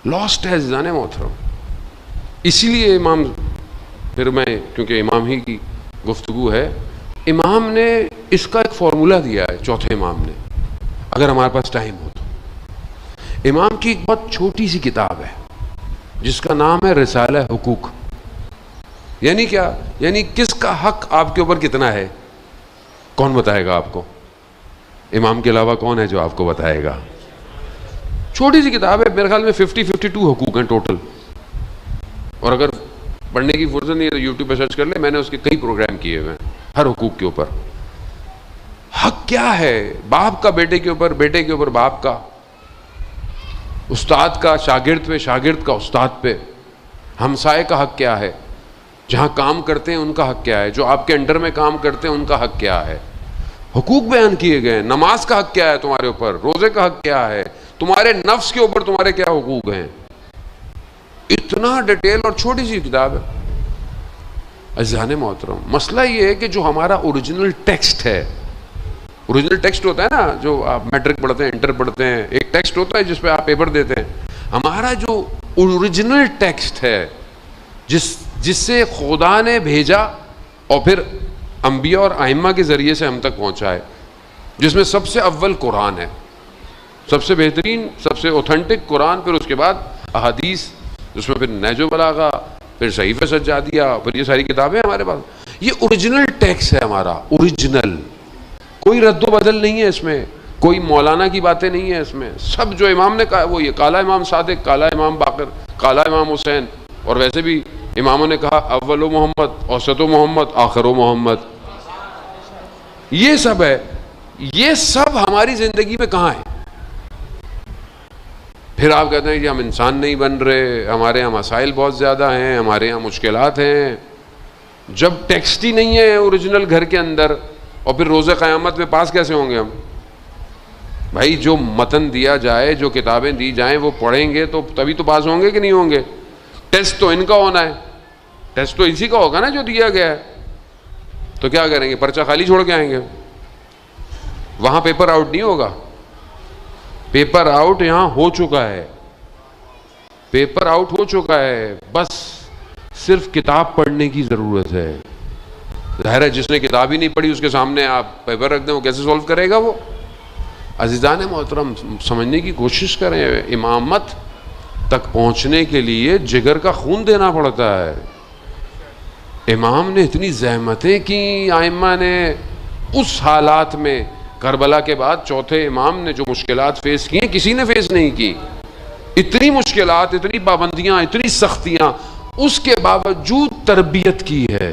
لاسٹ ہے عزیزان محترم. اسی لیے امام, پھر میں کیونکہ امام ہی کی گفتگو ہے, امام نے اس کا ایک فارمولہ دیا ہے, چوتھے امام نے, اگر ہمارے پاس ٹائم ہو تو. امام کی ایک بہت چھوٹی سی کتاب ہے جس کا نام ہے رسالہ حقوق. یعنی کیا؟ یعنی کس کا حق آپ کے اوپر کتنا ہے, کون بتائے گا آپ کو؟ امام کے علاوہ کون ہے جو آپ کو بتائے گا؟ چھوٹی سی کتاب ہے, میرے خیال میں 52 حقوق ہیں ٹوٹل. اور اگر پڑھنے کی فرصت نہیں ہے تو یوٹیوب پہ سرچ کر لیں, میں نے اس کے کئی پروگرام کیے ہوئے ہیں ہر حقوق کے اوپر. حق کیا ہے؟ باپ کا بیٹے کے اوپر, بیٹے کے اوپر باپ کا, استاد کا شاگرد پہ, شاگرد کا استاد پہ, ہمسائے کا حق کیا ہے, جہاں کام کرتے ہیں ان کا حق کیا ہے, جو آپ کے انڈر میں کام کرتے ہیں ان کا حق کیا ہے. حقوق بیان کیے گئے. نماز کا حق کیا ہے تمہارے اوپر, روزے کا حق کیا ہے, تمہارے نفس کے اوپر تمہارے کیا حقوق ہیں. اتنا ڈیٹیل اور چھوٹی سی کتاب ہے. عزیزان محترم, مسئلہ یہ ہے کہ جو ہمارا اوریجنل ٹیکسٹ ہے, اوریجنل ٹیکسٹ ہوتا ہے نا, جو آپ میٹرک پڑھتے ہیں, انٹر پڑھتے ہیں, ایک ٹیکسٹ ہوتا ہے جس پہ آپ پیپر دیتے ہیں. ہمارا جو اوریجنل ٹیکسٹ ہے جس سے خدا نے بھیجا اور پھر انبیاء اور ائمہ کے ذریعے سے ہم تک پہنچا ہے, جس میں سب سے اول قرآن ہے, سب سے بہترین, سب سے اوتھینٹک قرآن, پھر اس کے بعد احادیث, جس میں پھر نہج و بلاغہ, پھر صحیفہ سجادیہ, پھر یہ ساری کتابیں ہمارے پاس. یہ اوریجنل ٹیکسٹ ہے ہمارا, اوریجنل, کوئی رد و بدل نہیں ہے اس میں, کوئی مولانا کی باتیں نہیں ہیں اس میں. سب جو امام نے کہا وہ یہ, کالا امام صادق, کالا امام باقر, کالا امام حسین, اور ویسے بھی اماموں نے کہا اول و محمد, اوسط و محمد, آخر و محمد. یہ سب ہے. یہ سب ہماری زندگی میں کہاں ہے؟ پھر آپ کہتے ہیں کہ ہم انسان نہیں بن رہے, ہمارے یہاں مسائل بہت زیادہ ہیں, ہمارے یہاں مشکلات ہیں. جب ٹیکسٹ ہی نہیں ہے اوریجنل گھر کے اندر, اور پھر روز قیامت میں پاس کیسے ہوں گے ہم؟ بھائی جو متن دیا جائے, جو کتابیں دی جائیں وہ پڑھیں گے تو تبھی تو پاس ہوں گے کہ نہیں ہوں گے. ٹیسٹ تو ان کا ہونا ہے, ٹیسٹ تو اسی کا ہوگا نا جو دیا گیا ہے. تو کیا کریں گے؟ پرچہ خالی چھوڑ کے آئیں گے؟ وہاں پیپر آؤٹ نہیں ہوگا. پیپر آؤٹ یہاں ہو چکا ہے, پیپر آؤٹ ہو چکا ہے. بس صرف کتاب پڑھنے کی ضرورت ہے. ظاہر ہے جس نے کتاب ہی نہیں پڑھی اس کے سامنے آپ پیپر رکھ دیں, وہ کیسے سولو کرے گا وہ؟ عزیزان محترم, سمجھنے کی کوشش کریں. امامت تک پہنچنے کے لیے جگر کا خون دینا پڑتا ہے. امام نے اتنی زحمتیں کی, ائمہ نے اس حالات میں, کربلا کے بعد چوتھے امام نے جو مشکلات فیس کی ہیں کسی نے فیس نہیں کی. اتنی مشکلات, اتنی پابندیاں, اتنی سختیاں, اس کے باوجود تربیت کی ہے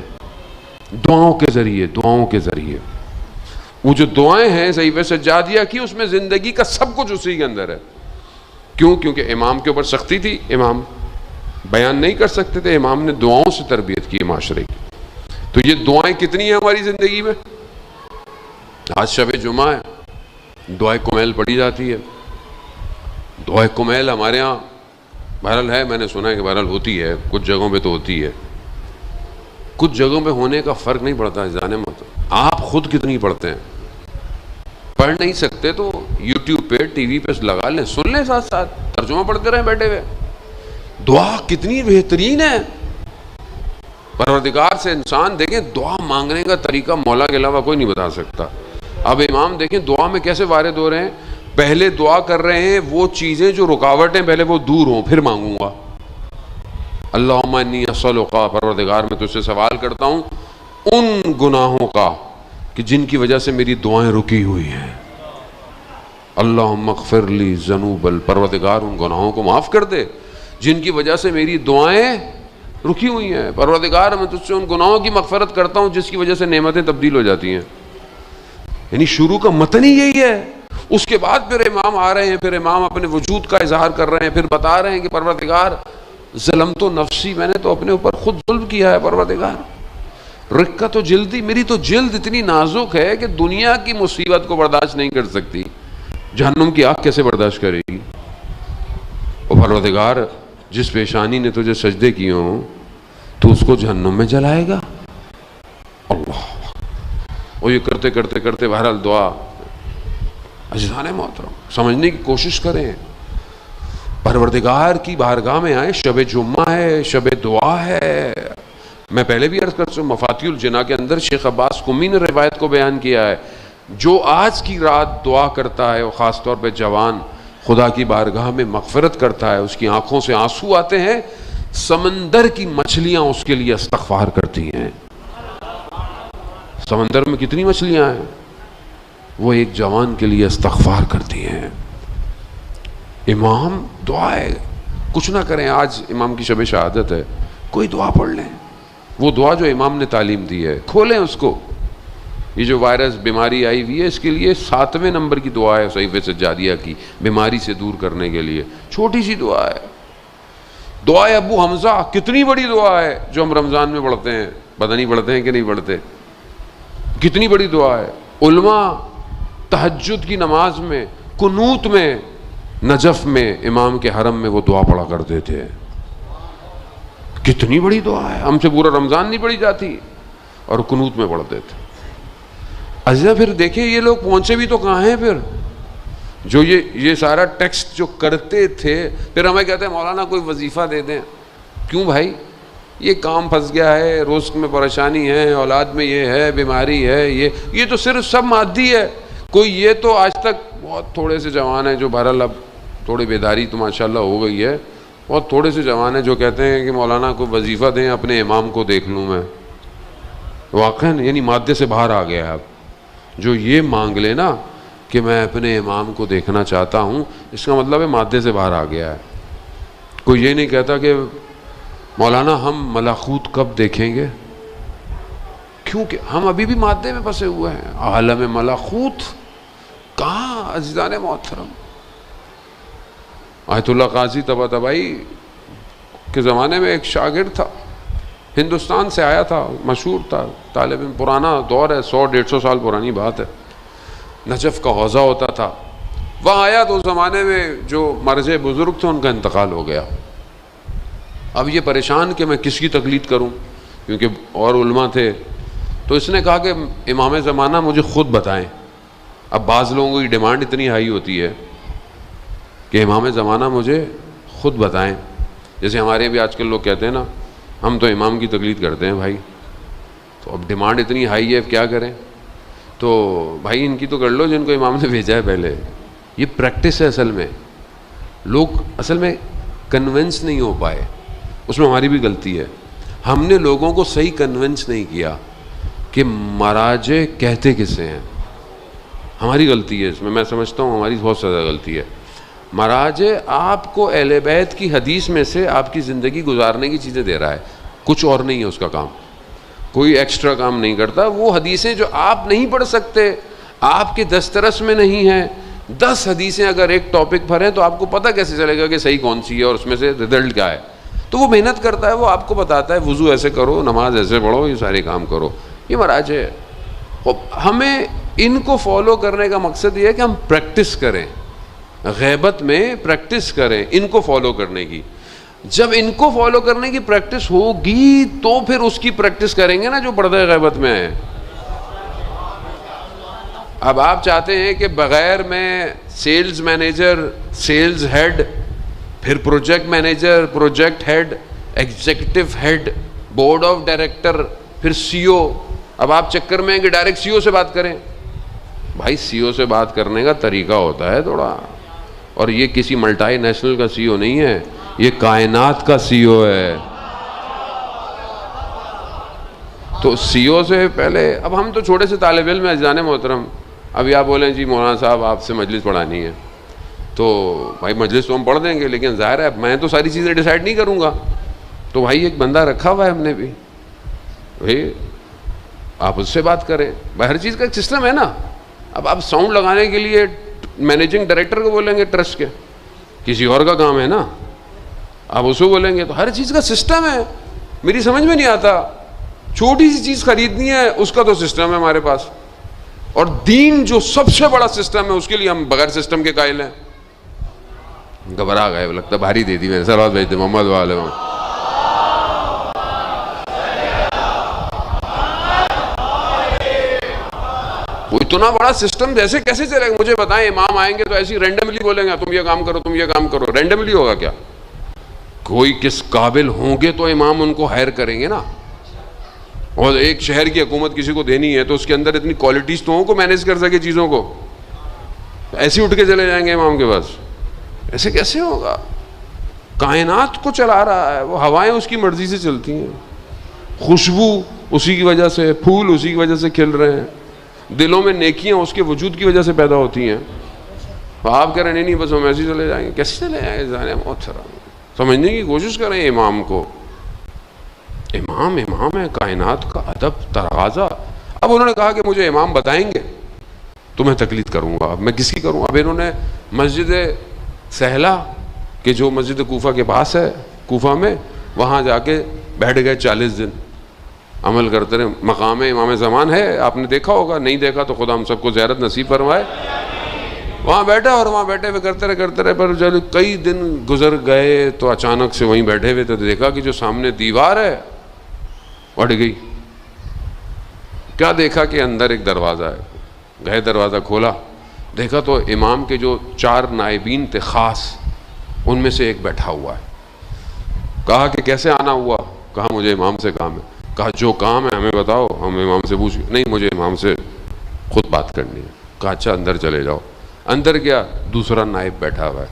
دعاؤں کے ذریعے, دعاؤں کے ذریعے. وہ جو دعائیں ہیں صحیفہ سجادیہ کی, اس میں زندگی کا سب کچھ اسی کے اندر ہے. کیوں؟ کیونکہ امام کے اوپر سختی تھی, امام بیان نہیں کر سکتے تھے, امام نے دعاؤں سے تربیت کی معاشرے کی. تو یہ دعائیں کتنی ہیں ہماری زندگی میں؟ آج شب جمعہ ہے, دعائے کمیل پڑھی جاتی ہے. دعائے کمیل ہمارے ہاں بہرحال ہے, میں نے سنا ہے کہ بہرحال ہوتی ہے, کچھ جگہوں پہ تو ہوتی ہے, کچھ جگہوں پہ ہونے کا فرق نہیں پڑتا. جانے مت آپ خود کتنی پڑھتے ہیں, پڑھ نہیں سکتے تو یوٹیوب پہ, ٹی وی پہ لگا لیں, سن لیں, ساتھ ساتھ ترجمہ پڑھتے رہیں بیٹھے ہوئے. دعا کتنی بہترین ہے. پروردگار سے انسان دیکھیں دعا مانگنے کا طریقہ مولا کے علاوہ کوئی نہیں بتا سکتا. اب امام دیکھیں دعا میں کیسے وارد ہو رہے ہیں. پہلے دعا کر رہے ہیں وہ چیزیں جو رکاوٹیں پہلے وہ دور ہوں, پھر مانگوں گا. اللہم انی اسألک, پروردگار میں تجھ سے سوال کرتا ہوں ان گناہوں کا کہ جن کی وجہ سے میری دعائیں رکی ہوئی ہیں. اللہم اغفر لی ذنوب, پروردگار ان گناہوں کو معاف کر دے جن کی وجہ سے میری دعائیں رکی ہوئی ہیں. پروردگار میں تجھ سے ان گناہوں کی مغفرت کرتا ہوں جس کی وجہ سے نعمتیں تبدیل ہو جاتی ہیں. یعنی شروع کا متن ہی یہی ہے. اس کے بعد پھر امام آ رہے ہیں, پھر امام اپنے وجود کا اظہار کر رہے ہیں, پھر بتا رہے ہیں کہ پروردگار ظلمت نفسی, میں نے تو اپنے اوپر خود ظلم کیا ہے. پروردگار رقت و جلدی, میری تو جلد اتنی نازک ہے کہ دنیا کی مصیبت کو برداشت نہیں کر سکتی, جہنم کی آگ کیسے برداشت کرے گی. اور پروردگار جس پیشانی نے تجھے سجدے کیے ہوں تو اس کو جہنم میں جلائے گا. اللہ. اور یہ کرتے کرتے کرتے بہرحال دعا. عزیزان محترم سمجھنے کی کوشش کریں. پروردگار کی بارگاہ میں آئیں. شب جمعہ ہے, شب دعا ہے. میں پہلے بھی عرض کر چکا ہوں, مفاتیح الجناح کے اندر شیخ عباس قمی نے روایت کو بیان کیا ہے, جو آج کی رات دعا کرتا ہے, اور خاص طور پہ جوان, خدا کی بارگاہ میں مغفرت کرتا ہے, اس کی آنکھوں سے آنسو آتے ہیں, سمندر کی مچھلیاں اس کے لیے استغفار کرتی ہیں. سمندر میں کتنی مچھلیاں ہیں, وہ ایک جوان کے لیے استغفار کرتی ہیں. امام دعا ہے, کچھ نہ کریں. آج امام کی شب شہادت ہے, کوئی دعا پڑھ لیں, وہ دعا جو امام نے تعلیم دی ہے, کھولیں اس کو. یہ جو وائرس بیماری آئی ہوئی ہے, اس کے لیے 7ویں نمبر کی دعا ہے صحیفہ سجاریہ کی, بیماری سے دور کرنے کے لیے. چھوٹی سی دعا ہے, دعائے ابو حمزہ. کتنی بڑی دعا ہے جو ہم رمضان میں پڑھتے ہیں, پتہ نہیں پڑھتے ہیں کہ نہیں پڑھتے. کتنی بڑی دعا ہے. علماء تہجد کی نماز میں, قنوت میں, نجف میں, امام کے حرم میں وہ دعا پڑھا کرتے تھے. کتنی بڑی دعا ہے, ہم سے پورا رمضان نہیں پڑھی جاتی, اور قنوت میں پڑھتے تھے. عزیزہ پھر دیکھیں یہ لوگ پہنچے بھی تو کہاں ہیں پھر, جو یہ سارا ٹیکسٹ جو کرتے تھے, پھر ہمیں کہتے ہیں مولانا کوئی وظیفہ دے دیں. کیوں بھائی, یہ کام پھنس گیا ہے, رزق میں پریشانی ہے, اولاد میں یہ ہے, بیماری ہے, یہ تو صرف سب مادی ہے. کوئی یہ تو آج تک بہت تھوڑے سے جوان ہیں جو بہرحال اب تھوڑی بیداری تو ماشاءاللہ ہو گئی ہے, بہت تھوڑے سے جوان ہیں جو کہتے ہیں کہ مولانا کوئی وظیفہ دیں, اپنے امام کو دیکھ لوں میں. واقعاً یعنی مادے سے باہر آ گیا ہے اب. جو یہ مانگ لے نا کہ میں اپنے امام کو دیکھنا چاہتا ہوں, اس کا مطلب ہے مادے سے باہر آ گیا ہے. کوئی یہ نہیں کہتا کہ مولانا ہم ملکوت کب دیکھیں گے, کیونکہ ہم ابھی بھی مادے میں پھنسے ہوئے ہیں. عالم ملکوت کہاں عزیزان محترم. آیت اللہ قاضی طباطبائی کے زمانے میں ایک شاگرد تھا, ہندوستان سے آیا تھا, مشہور تھا, طالب علم, پرانا دور ہے, 100-150 سال پرانی بات ہے. نجف کا حوزہ ہوتا تھا, وہاں آیا تو اس زمانے میں جو مرجع بزرگ تھے ان کا انتقال ہو گیا. اب یہ پریشان کہ میں کس کی تقلید کروں, کیونکہ اور علماء تھے. تو اس نے کہا کہ امام زمانہ مجھے خود بتائیں. اب بعض لوگوں کی ڈیمانڈ اتنی ہائی ہوتی ہے کہ امام زمانہ مجھے خود بتائیں. جیسے ہمارے بھی آج کل لوگ کہتے ہیں نا, ہم تو امام کی تقلید کرتے ہیں بھائی. تو اب ڈیمانڈ اتنی ہائی ہے, اب کیا کریں. تو بھائی ان کی تو کر لو جن کو امام نے بھیجا ہے پہلے. یہ پریکٹس ہے اصل میں. لوگ اصل میں کنونس نہیں ہو پائے, اس میں ہماری بھی غلطی ہے. ہم نے لوگوں کو صحیح کنونس نہیں کیا کہ مراجع کہتے کسے ہیں. ہماری غلطی ہے اس میں سمجھتا ہوں ہماری بہت زیادہ غلطی ہے. مراجع آپ کو اہل بیت کی حدیث میں سے آپ کی زندگی گزارنے کی چیزیں دے رہا ہے, کچھ اور نہیں ہے اس کا کام. کوئی ایکسٹرا کام نہیں کرتا. وہ حدیثیں جو آپ نہیں پڑھ سکتے, آپ کے دسترس میں نہیں ہیں, 10 حدیثیں اگر ایک ٹاپک پر ہیں تو آپ کو پتہ کیسے چلے گا کہ صحیح کون سی ہے اور اس میں سے رزلٹ کیا ہے. تو وہ محنت کرتا ہے, وہ آپ کو بتاتا ہے وضو ایسے کرو, نماز ایسے پڑھو, یہ سارے کام کرو. یہ مراجع ہے. ہمیں ان کو فالو کرنے کا مقصد یہ ہے کہ ہم پریکٹس کریں, غیبت میں پریکٹس کریں ان کو فالو کرنے کی. جب ان کو فالو کرنے کی پریکٹس ہوگی تو پھر اس کی پریکٹس کریں گے نا جو پردہ غیبت میں ہے. اب آپ چاہتے ہیں کہ بغیر میں سیلز مینیجر, سیلز ہیڈ, پھر project manager, project head, executive head, board of director, پھر سی او. اب آپ چکر میں ہیں کہ ڈائریکٹ سی او سے بات کریں. بھائی سی او سے بات کرنے کا طریقہ ہوتا ہے تھوڑا, اور یہ کسی ملٹائی نیشنل کا سی او نہیں ہے, یہ کائنات کا سی او ہے. تو سی او سے پہلے, اب ہم تو چھوٹے سے طالب علم ہیں عزیزان محترم. ابھی آپ بولیں جی مولانا صاحب آپ سے مجلس پڑھانی ہے, تو بھائی مجلس تو ہم پڑھ دیں گے, لیکن ظاہر ہے میں تو ساری چیزیں ڈیسائیڈ نہیں کروں گا. تو بھائی ایک بندہ رکھا ہوا ہے ہم نے بھی, بھائی آپ اس سے بات کریں. بھائی ہر چیز کا ایک سسٹم ہے نا. اب آپ ساؤنڈ لگانے کے لیے مینیجنگ ڈائریکٹر کو بولیں گے ٹرسٹ کے, کسی اور کا کام ہے نا, آپ اسے بولیں گے. تو ہر چیز کا سسٹم ہے. میری سمجھ میں نہیں آتا, چھوٹی سی چیز خریدنی ہے اس کا تو سسٹم ہے ہمارے پاس, اور دین جو سب سے بڑا سسٹم ہے اس کے لیے ہم بغیر سسٹم کے قائل ہیں. گھبرا گئے, لگتا بھاری دے دی میں نے. صلوات بھیج دے محمد والے. وہ اتنا بڑا سسٹم جیسے کیسے چلے گا مجھے بتائیں. امام آئیں گے تو ایسی رینڈملی بولیں گے تم یہ کام کرو تم یہ کام کرو, رینڈملی ہوگا کیا؟ کوئی کس قابل ہوں گے تو امام ان کو ہائر کریں گے نا. اور ایک شہر کی حکومت کسی کو دینی ہے تو اس کے اندر اتنی کوالٹیز تو ہوں کو مینیج کر سکے چیزوں کو. ایسے اٹھ کے چلے جائیں گے امام کے پاس؟ ایسے کیسے ہوگا؟ کائنات کو چلا رہا ہے وہ, ہوائیں اس کی مرضی سے چلتی ہیں, خوشبو اسی کی وجہ سے, پھول اسی کی وجہ سے کھل رہے ہیں, دلوں میں نیکیاں اس کے وجود کی وجہ سے پیدا ہوتی ہیں. آپ کہہ رہے نہیں بس ہم ایسے چلے جائیں گے. کیسے چلے جائیں گے؟ بہت سمجھنے کی کوشش کریں امام کو. امام ہے, کائنات کا ادب ترازا. اب انہوں نے کہا کہ مجھے امام بتائیں گے تو میں تقلید کروں گا. اب میں کس کی کروں؟ اب انہوں نے مسجد سہلا کہ جو مسجد کوفہ کے پاس ہے, کوفہ میں, وہاں جا کے بیٹھ گئے 40 دن عمل کرتے رہے. مقام امام زمان ہے, آپ نے دیکھا ہوگا, نہیں دیکھا تو خدا ہم سب کو زیارت نصیب فرمائے. وہاں بیٹھا اور وہاں بیٹھے ہوئے کرتے رہے پر جب کئی دن گزر گئے تو اچانک سے وہیں بیٹھے ہوئے تو دیکھا کہ جو سامنے دیوار ہے اڑ گئی. کیا دیکھا کہ اندر ایک دروازہ ہے. گئے دروازہ کھولا, دیکھا تو امام کے جو 4 نائبین تھے خاص, ان میں سے ایک بیٹھا ہوا ہے. کہا کہ کیسے آنا ہوا؟ کہا مجھے امام سے کام ہے. کہا جو کام ہے ہمیں بتاؤ, ہم امام سے پوچھ. نہیں مجھے امام سے خود بات کرنی ہے. کہا اچھا اندر چلے جاؤ. اندر گیا, دوسرا نائب بیٹھا ہوا ہے.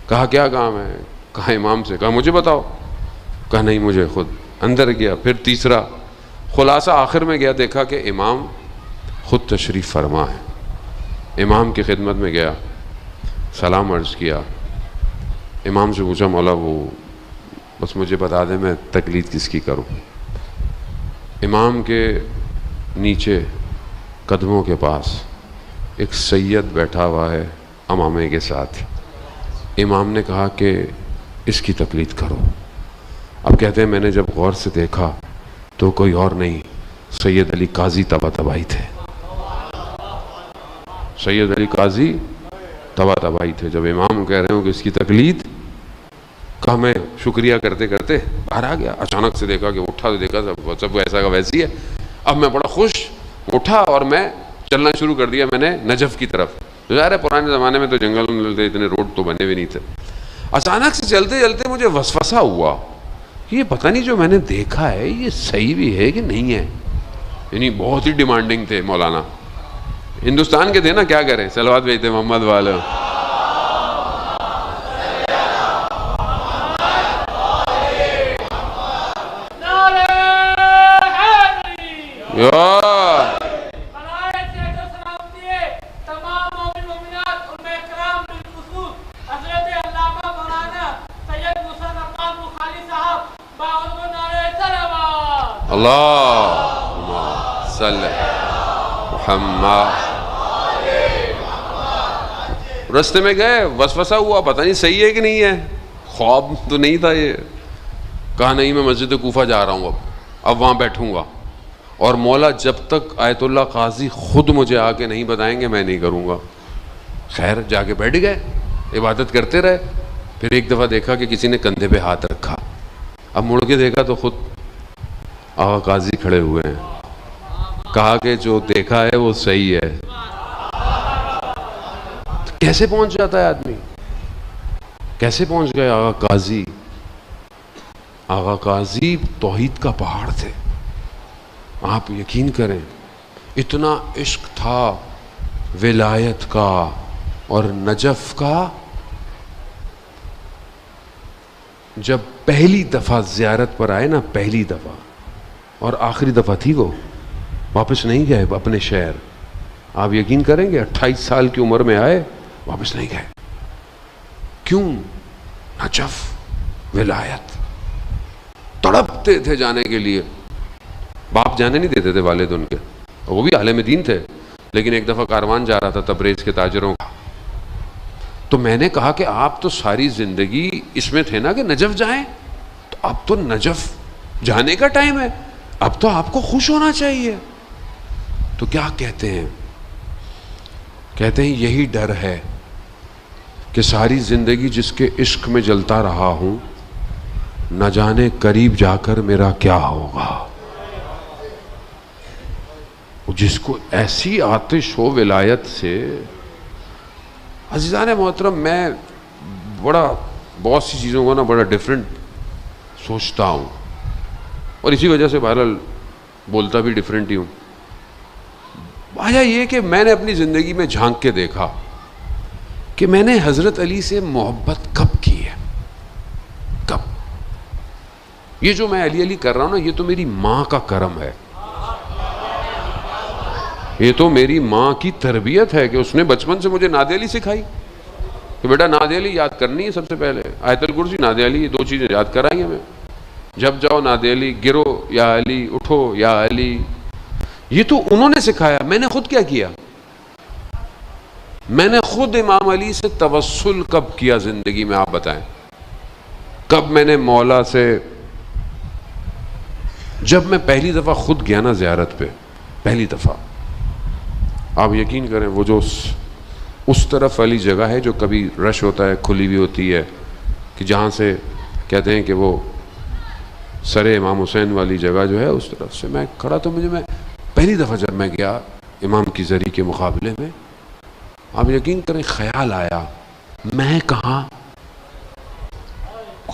کہا کیا کام ہے؟ کہا امام سے. کہا مجھے بتاؤ. کہا نہیں مجھے خود. اندر گیا, پھر تیسرا. خلاصہ آخر میں گیا, دیکھا کہ امام خود تشریف فرما ہے. امام کی خدمت میں گیا, سلام عرض کیا. امام سے پوچھا مولا وہ بس مجھے بتا دیں میں تقلید کس کی کروں. امام کے نیچے قدموں کے پاس ایک سید بیٹھا ہوا ہے امامے کے ساتھ. امام نے کہا کہ اس کی تقلید کرو. اب کہتے ہیں میں نے جب غور سے دیکھا تو کوئی اور نہیں, سید علی قاضی طباطبائی تھے. سید علی قاضی طباطبائی تھے. جب امام کہہ رہے ہوں کہ اس کی تقلید, کہا میں شکریہ کرتے کرتے باہر آ گیا. اچانک سے دیکھا کہ اٹھا تو دیکھا سب ایسا کا ویسی ہے. اب میں بڑا خوش اٹھا اور میں چلنا شروع کر دیا. میں نے نجف کی طرف. ظاہر ہے پرانے زمانے میں تو جنگل ملتے, اتنے روڈ تو بنے بھی نہیں تھے. اچانک سے چلتے چلتے مجھے وسوسہ ہوا, یہ پتہ نہیں جو میں نے دیکھا ہے یہ صحیح بھی ہے کہ نہیں ہے. یعنی بہت ہی ڈیمانڈنگ تھے مولانا, ہندوستان کے تھے نا, کیا کریں, صلوات بھیجتے محمد والے. اللہم صلی محمد. رستے میں گئے, وسوسہ ہوا, پتہ نہیں صحیح ہے کہ نہیں ہے, خواب تو نہیں تھا یہ. کہا نہیں میں مسجد کوفہ جا رہا ہوں, اب وہاں بیٹھوں گا, اور مولا جب تک آیت اللہ قاضی خود مجھے آ کے نہیں بتائیں گے میں نہیں کروں گا. خیر جا کے بیٹھ گئے, عبادت کرتے رہے. پھر ایک دفعہ دیکھا کہ کسی نے کندھے پہ ہاتھ رکھا. اب مڑ کے دیکھا تو خود آقا قاضی کھڑے ہوئے ہیں. کہا کہ جو دیکھا ہے وہ صحیح ہے. کیسے پہنچ جاتا ہے آدمی, کیسے پہنچ گئے آقا قاضی. آقا قاضی توحید کا پہاڑ تھے. آپ یقین کریں اتنا عشق تھا ولایت کا اور نجف کا. جب پہلی دفعہ زیارت پر آئے نا, پہلی دفعہ اور آخری دفعہ تھی, وہ واپس نہیں گئے اپنے شہر. آپ یقین کریں گے 28 سال کی عمر میں آئے, واپس نہیں گئے. کیوں؟ نجف, ولایت. تڑپتے تھے جانے کے لیے. باپ جانے نہیں دیتے تھے والد ان کے, وہ بھی عالم دین تھے. لیکن ایک دفعہ کاروان جا رہا تھا تبریز کے تاجروں کا, تو میں نے کہا کہ آپ تو ساری زندگی اس میں تھے نا کہ نجف جائیں, تو اب تو نجف جانے کا ٹائم ہے, اب تو آپ کو خوش ہونا چاہیے. تو کیا کہتے ہیں, کہتے ہیں یہی ڈر ہے کہ ساری زندگی جس کے عشق میں جلتا رہا ہوں، نہ جانے قریب جا کر میرا کیا ہوگا۔ جس کو ایسی آتش ہو ولایت سے، عزیزان محترم، میں بہت سی چیزوں کو بڑا ڈیفرنٹ سوچتا ہوں، اور اسی وجہ سے بہرحال بولتا بھی ڈیفرنٹ ہی ہوں۔ وجہ یہ کہ میں نے اپنی زندگی میں جھانک کے دیکھا کہ میں نے حضرت علی سے محبت کب کی ہے، کب۔ یہ جو میں علی علی کر رہا ہوں نا، یہ تو میری ماں کا کرم ہے، یہ تو میری ماں کی تربیت ہے کہ اس نے بچپن سے مجھے ناد علی سکھائی کہ بیٹا ناد علی یاد کرنی ہے، سب سے پہلے آیت الکرسی، ناد علی، یہ دو چیزیں یاد کرائیں ہمیں، جب جاؤ ناد علی، گرو یا علی، اٹھو یا علی۔ یہ تو انہوں نے سکھایا۔ میں نے خود کیا کیا؟ میں نے خود امام علی سے توسل کب کیا زندگی میں، آپ بتائیں کب میں نے مولا سے، جب میں پہلی دفعہ خود گیا نا زیارت پہ، پہلی دفعہ، آپ یقین کریں وہ جو اس طرف والی جگہ ہے جو کبھی رش ہوتا ہے، کھلی بھی ہوتی ہے، کہ جہاں سے کہتے ہیں کہ وہ سر امام حسین والی جگہ جو ہے، اس طرف سے میں کھڑا، تو میں پہلی دفعہ جب میں گیا امام کی زری کے مقابلے میں، آپ یقین کریں خیال آیا میں کہاں،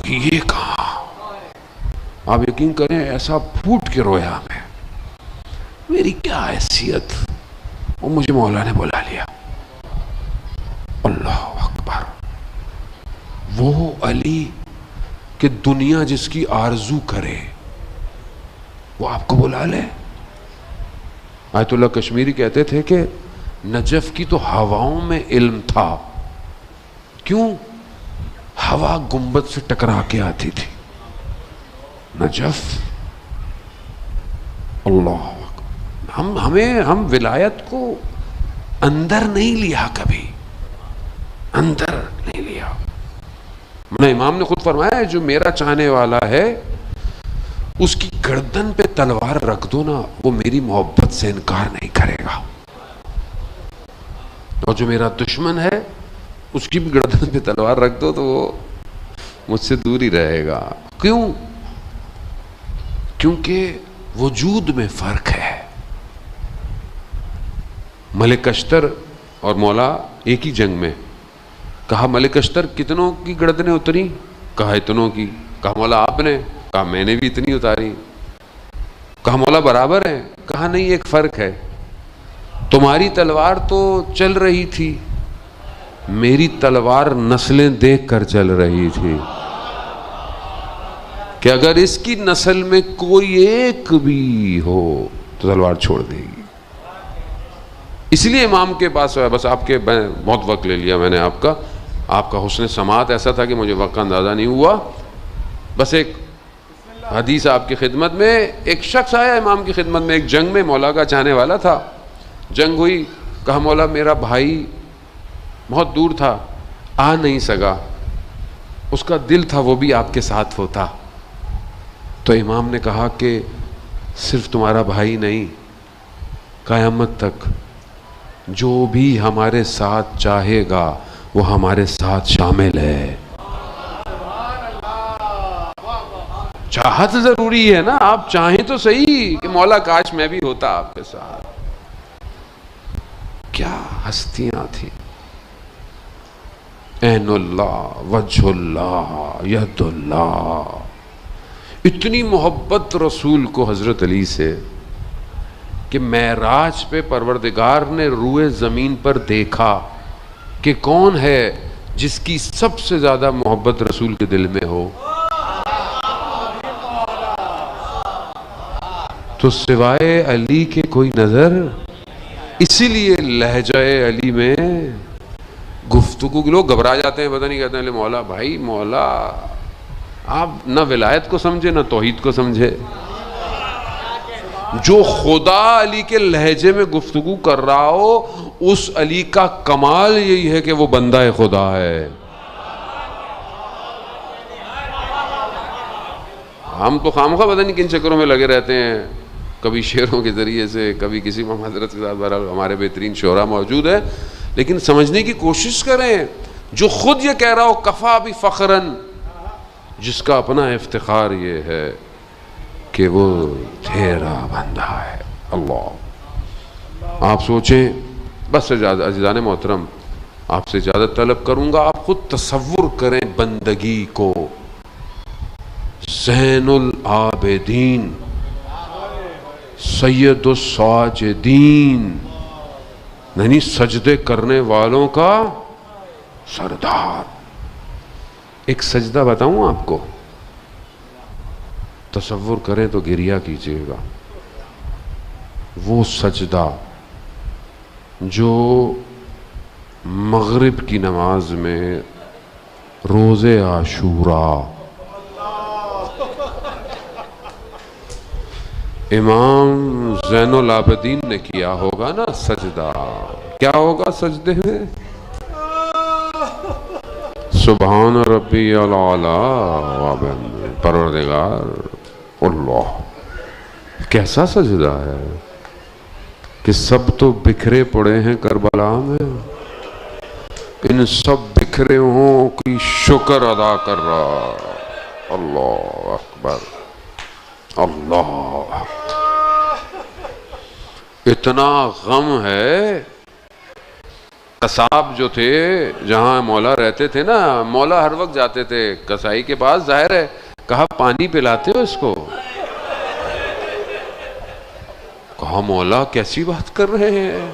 یہ کہاں، آپ یقین کریں ایسا پھوٹ کے رویا میں، میری کیا حیثیت، اور مجھے مولا نے بلا لیا۔ اللہ اکبر، وہ علی کہ دنیا جس کی آرزو کرے وہ آپ کو بلا لے۔ آیت اللہ کشمیری کہتے تھے کہ نجف کی تو ہواؤں میں علم تھا، کیوں؟ ہوا گنبد سے ٹکرا کے آتی تھی نجف۔ اللہ ہم ولایت کو اندر نہیں لیا، کبھی اندر نہیں لیا۔ امام نے خود فرمایا ہے جو میرا چاہنے والا ہے اس کی گردن پہ تلوار رکھ دو نا، وہ میری محبت سے انکار نہیں کرے گا، اور جو میرا دشمن ہے اس کی بھی گردن پہ تلوار رکھ دو تو وہ مجھ سے دور ہی رہے گا۔ کیوں؟ کیونکہ وجود میں فرق ہے۔ ملک اشتر اور مولا ایک ہی جنگ میں، کہا ملک اشتر کتنوں کی گردنیں اتری؟ کہا اتنوں کی۔ کہا مولا آپ نے؟ کہا میں نے بھی اتنی اتاری۔ کہا مولا برابر ہیں؟ کہا نہیں، ایک فرق ہے، تمہاری تلوار تو چل رہی تھی، میری تلوار نسلیں دیکھ کر چل رہی تھی، کہ اگر اس کی نسل میں کوئی ایک بھی ہو تو تلوار چھوڑ دے گی۔ اس لیے امام کے پاس ہے، بس آپ کے بہت وقت لے لیا میں نے آپ کا حسن سماعت ایسا تھا کہ مجھے وقت کا اندازہ نہیں ہوا۔ بس ایک حدیث آپ کی خدمت میں، ایک شخص آیا امام کی خدمت میں، ایک جنگ میں مولا کا چاہنے والا تھا، جنگ ہوئی، کہا مولا میرا بھائی بہت دور تھا، آ نہیں سکا، اس کا دل تھا وہ بھی آپ کے ساتھ ہوتا۔ تو امام نے کہا کہ صرف تمہارا بھائی نہیں، قیامت تک جو بھی ہمارے ساتھ چاہے گا وہ ہمارے ساتھ شامل ہے۔ چاہت ضروری ہے نا، آپ چاہیں تو صحیح کہ مولا کاش میں بھی ہوتا آپ کے ساتھ۔ کیا ہستیاں تھیں، عین اللہ، وجہ اللہ، ید اللہ، اتنی محبت رسول کو حضرت علی سے کہ معراج پہ پروردگار نے روئے زمین پر دیکھا کہ کون ہے جس کی سب سے زیادہ محبت رسول کے دل میں ہو، تو سوائے علی کے کوئی نظر۔ اسی لیے لہجہ علی میں گفتگو کے لوگ گھبرا جاتے ہیں، پتہ نہیں کہتے ہیں مولا بھائی، مولا آپ نہ ولایت کو سمجھے نہ توحید کو سمجھے۔ جو خدا علی کے لہجے میں گفتگو کر رہا ہو، اس علی کا کمال یہی ہے کہ وہ بندہ خدا ہے۔ ہم تو خامخواہ پتہ نہیں کن چکروں میں لگے رہتے ہیں، کبھی شعروں کے ذریعے سے، کبھی کسی محمد حضرت کے ساتھ، ہمارے بہترین شعراء موجود ہیں، لیکن سمجھنے کی کوشش کریں جو خود یہ کہہ رہا ہو کفا بھی فخرن، جس کا اپنا افتخار یہ ہے کہ وہ تیرا بندہ ہے۔ اللہ، آپ سوچیں، بس عزیزان محترم آپ سے اجازت طلب کروں گا، آپ خود تصور کریں بندگی کو۔ زین العابدین، سید الساجدین، یعنی سجدے کرنے والوں کا سردار۔ ایک سجدہ بتاؤں آپ کو، تصور کریں تو گریہ کیجئے گا۔ وہ سجدہ جو مغرب کی نماز میں روز عاشوراء امام زین العابدین نے کیا ہوگا نا سجدہ، کیا ہوگا سجدے میں؟ سبحان ربی الاعلی پروردگار اللہ۔ کیسا سجدہ ہے کہ سب تو بکھرے پڑے ہیں کربلا میں، ان سب بکھرے ہوں کی شکر ادا کر رہا۔ اللہ اکبر، اللہ، اتنا غم ہے۔ قصاب جو تھے جہاں مولا رہتے تھے نا، مولا ہر وقت جاتے تھے قصائی کے پاس، ظاہر ہے کہا پانی پلاتے ہو اس کو؟ کہا مولا کیسی بات کر رہے ہیں،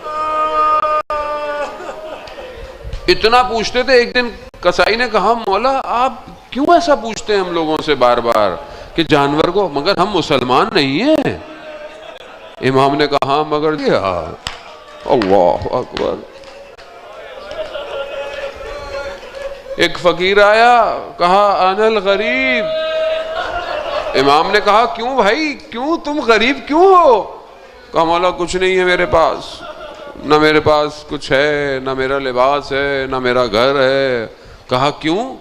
اتنا پوچھتے تھے۔ ایک دن قصائی نے کہا مولا آپ کیوں ایسا پوچھتے ہیں ہم لوگوں سے بار بار کہ جانور کو، مگر ہم مسلمان نہیں ہیں؟ امام نے کہا مگر کیا؟ اللہ اکبر۔ ایک فقیر آیا، کہا انا الغریب۔ امام نے کہا کیوں بھائی، کیوں تم غریب کیوں ہو؟ کہا مولا کچھ نہیں ہے میرے پاس، نہ میرے پاس کچھ ہے، نہ میرا لباس ہے، نہ میرا گھر ہے۔ کہا کیوں؟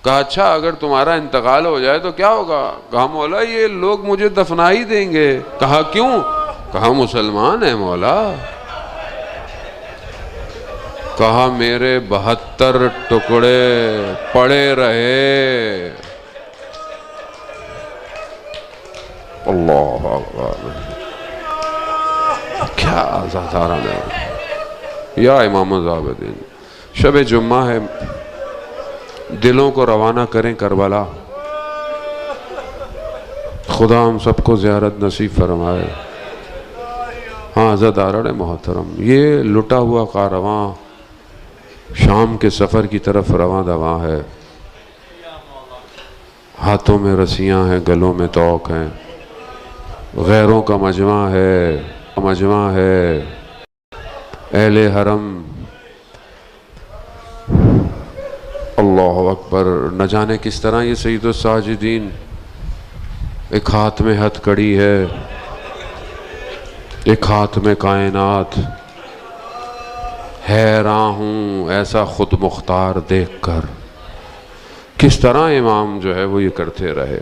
کہا اچھا اگر تمہارا انتقال ہو جائے تو کیا ہوگا؟ کہا مولا یہ لوگ مجھے دفنا ہی دیں گے۔ کہا کیوں؟ کہا مسلمان ہے مولا۔ کہا میرے 72 ٹکڑے پڑے رہے۔ اللہ اکبر، کیا زہرا نے۔ یا امام العابدین، شب جمعہ ہے، دلوں کو روانہ کریں کربلا۔ خدا ہم سب کو زیارت نصیب فرمائے۔ ہاں عزیزان محترم، یہ لٹا ہوا کارواں شام کے سفر کی طرف رواں دواں ہے۔ ہاتھوں میں رسیاں ہیں، گلوں میں طوق ہیں، غیروں کا مجمع ہے، اہل حرم۔ اللہ اکبر، نہ جانے کس طرح یہ سید الساجدین، ایک ہاتھ میں ہتھ کڑی ہے، ایک ہاتھ میں کائنات۔ حیران ہوں ایسا خود مختار دیکھ کر، کس طرح امام جو ہے وہ یہ کرتے رہے۔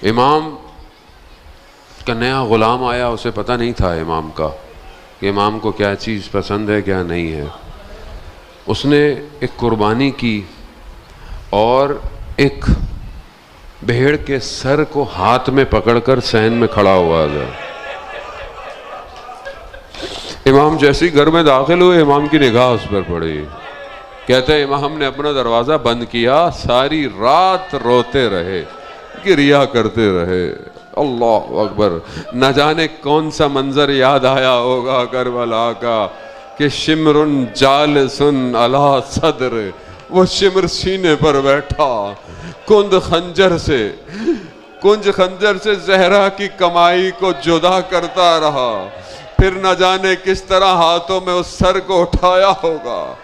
امام کا نیا غلام آیا، اسے پتہ نہیں تھا امام کا کہ امام کو کیا چیز پسند ہے کیا نہیں ہے۔ اس نے ایک قربانی کی اور ایک بھیڑ کے سر کو ہاتھ میں پکڑ کر صحن میں کھڑا ہوا تھا۔ امام جیسی گھر میں داخل ہوئے، امام کی نگاہ اس پر پڑی۔ کہتے ہیں امام نے اپنا دروازہ بند کیا، ساری رات روتے رہے، گریہ کرتے رہے۔ اللہ اکبر، نہ جانے کون سا منظر یاد آیا ہوگا کربلا کا کہ شمر جالس علی صدر، وہ شمر سینے پر بیٹھا، کنج خنجر سے زہرا کی کمائی کو جدا کرتا رہا، پھر نہ جانے کس طرح ہاتھوں میں اس سر کو اٹھایا ہوگا۔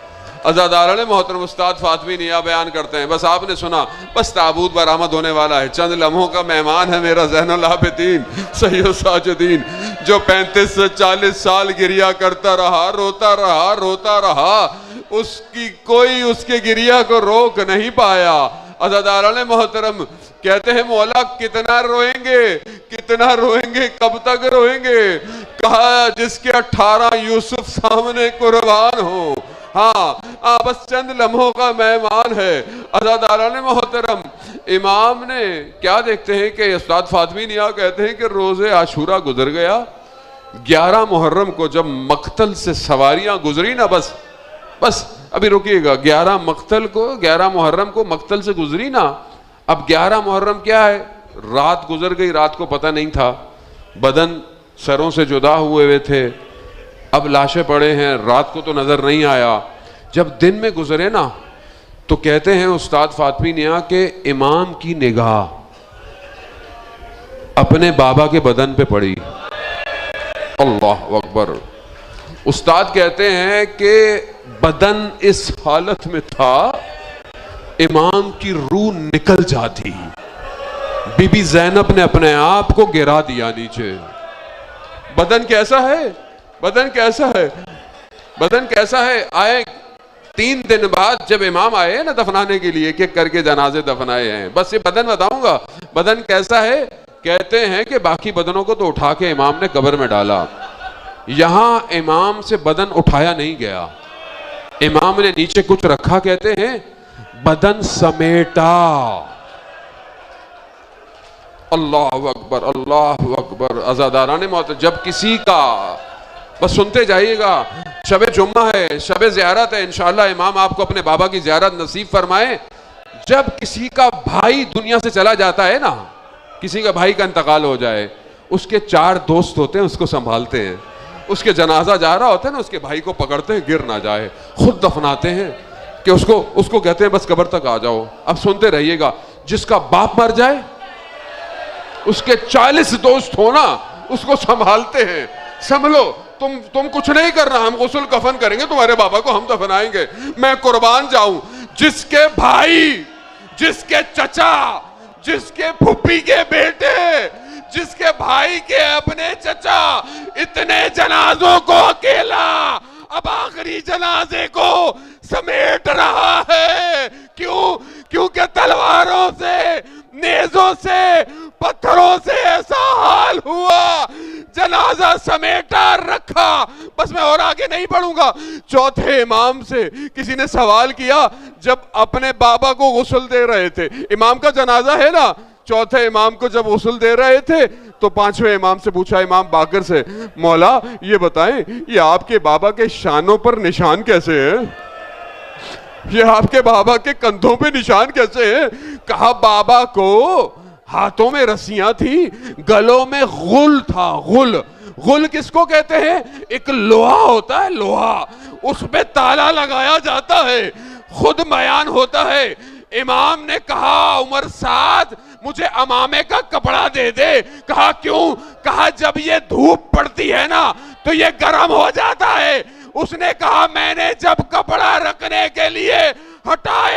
عزاداران محترم، استاد فاطمی نیا بیان کرتے ہیں، بس آپ نے سنا، بس تابوت برآمد ہونے والا ہے، چند لمحوں کا مہمان ہے میرا زین العابدین سید الساجدین، جو 35 سے 40 سال گریہ کرتا رہا، روتا رہا، کوئی اس کے گریہ کو روک نہیں پایا۔ عزاداران محترم کہتے ہیں مولا کتنا روئیں گے، کب تک روئیں گے؟ کہا جس کے 18 یوسف سامنے قربان ہو، ہاں بس چند لمحوں کا مہمان ہے. عزاداران محترم, امام نے کیا دیکھتے ہیں کہ استاد فاطمی نیا کہتے ہیں کہ روز عاشورہ گزر گیا, 11 محرم کو جب مقتل سے سواریاں گزری نا, بس ابھی رکیے گا, 11 محرم کو مقتل سے گزری نا. اب 11 محرم کیا ہے, رات گزر گئی, رات کو پتہ نہیں تھا, بدن سروں سے جدا ہوئے تھے, اب لاشیں پڑے ہیں, رات کو تو نظر نہیں آیا. جب دن میں گزرے نا تو کہتے ہیں استاد فاطمی نیا کہ امام کی نگاہ اپنے بابا کے بدن پہ پڑی. اللہ اکبر. استاد کہتے ہیں کہ بدن اس حالت میں تھا امام کی روح نکل جاتی. بی بی زینب نے اپنے آپ کو گرا دیا نیچے. بدن کیسا ہے, بدن کیسا ہے, بدن کیسا ہے. آئے 3 دن بعد جب امام آئے نا دفنانے کے لیے, ایک ایک کر کے جنازے دفنائے ہیں, بس یہ بدن بتاؤں گا بدن کیسا ہے. کہتے ہیں کہ باقی بدنوں کو تو اٹھا کے امام نے قبر میں ڈالا, یہاں امام سے بدن اٹھایا نہیں گیا, امام نے نیچے کچھ رکھا, کہتے ہیں بدن سمیٹا. اللہ اکبر, اللہ اکبر. عزاداران محترم, جب کسی کا, بس سنتے جائیے گا, شب جمعہ ہے, شب زیارت ہے, انشاءاللہ امام آپ کو اپنے بابا کی زیارت نصیب فرمائے. جب کسی کا بھائی دنیا سے چلا جاتا ہے نا, کسی کا بھائی کا انتقال ہو جائے, اس کے 4 دوست ہوتے ہیں, اس کو سنبھالتے ہیں. اس کے جنازہ جا رہا ہوتا ہے نا, اس کے بھائی کو پکڑتے ہیں گر نہ جائے, خود دفناتے ہیں کہ اس کو کہتے ہیں بس قبر تک آ جاؤ. اب سنتے رہیے گا, جس کا باپ مر جائے اس کے 40 دوست ہونا اس کو سنبھالتے ہیں. سنبھلو, تم کچھ نہیں کرنا, ہم غسل کفن کریں گے, تمہارے بابا کو ہم دفنائیں گے. میں قربان جاؤں, جس کے بھائی, جس کے چچا, جس کے پھپھی کے بیٹے, جس کے بھائی کے اپنے چچا اتنے جنازوں کو اکیلا اب آخری جنازے کو سمیٹ رہا ہے. کیونکہ تلواروں سے, نیزوں سے, پتھروں سے ایسا حال ہوا, جنازہ سمیٹا رکھا. بس میں اور آگے نہیں پڑھوں گا. چوتھے امام سے کسی نے سوال کیا, جب اپنے بابا کو غسل دے رہے تھے, امام کا جنازہ ہے نا, چوتھے امام کو جب غسل دے رہے تھے تو 5ویں امام سے پوچھا, امام باقر سے, مولا یہ بتائیں یہ آپ کے بابا کے شانوں پر نشان کیسے ہے, یہ آپ کے بابا کے کندھوں پہ نشان کیسے ہیں. کہا بابا کو ہاتھوں میں رسیاں تھی, گلوں میں غل تھا. غل کس کو کہتے ہیں, ایک لوہا ہوتا ہے, لوہا, اس پہ تالا لگایا جاتا ہے, خود بیان ہوتا ہے. امام نے کہا عمر سعد مجھے امامے کا کپڑا دے دے. کہا کیوں؟ کہا جب یہ دھوپ پڑتی ہے نا تو یہ گرم ہو جاتا ہے. اس نے کہا میں نے جب کپڑا رکھنے کے لیے ہٹایا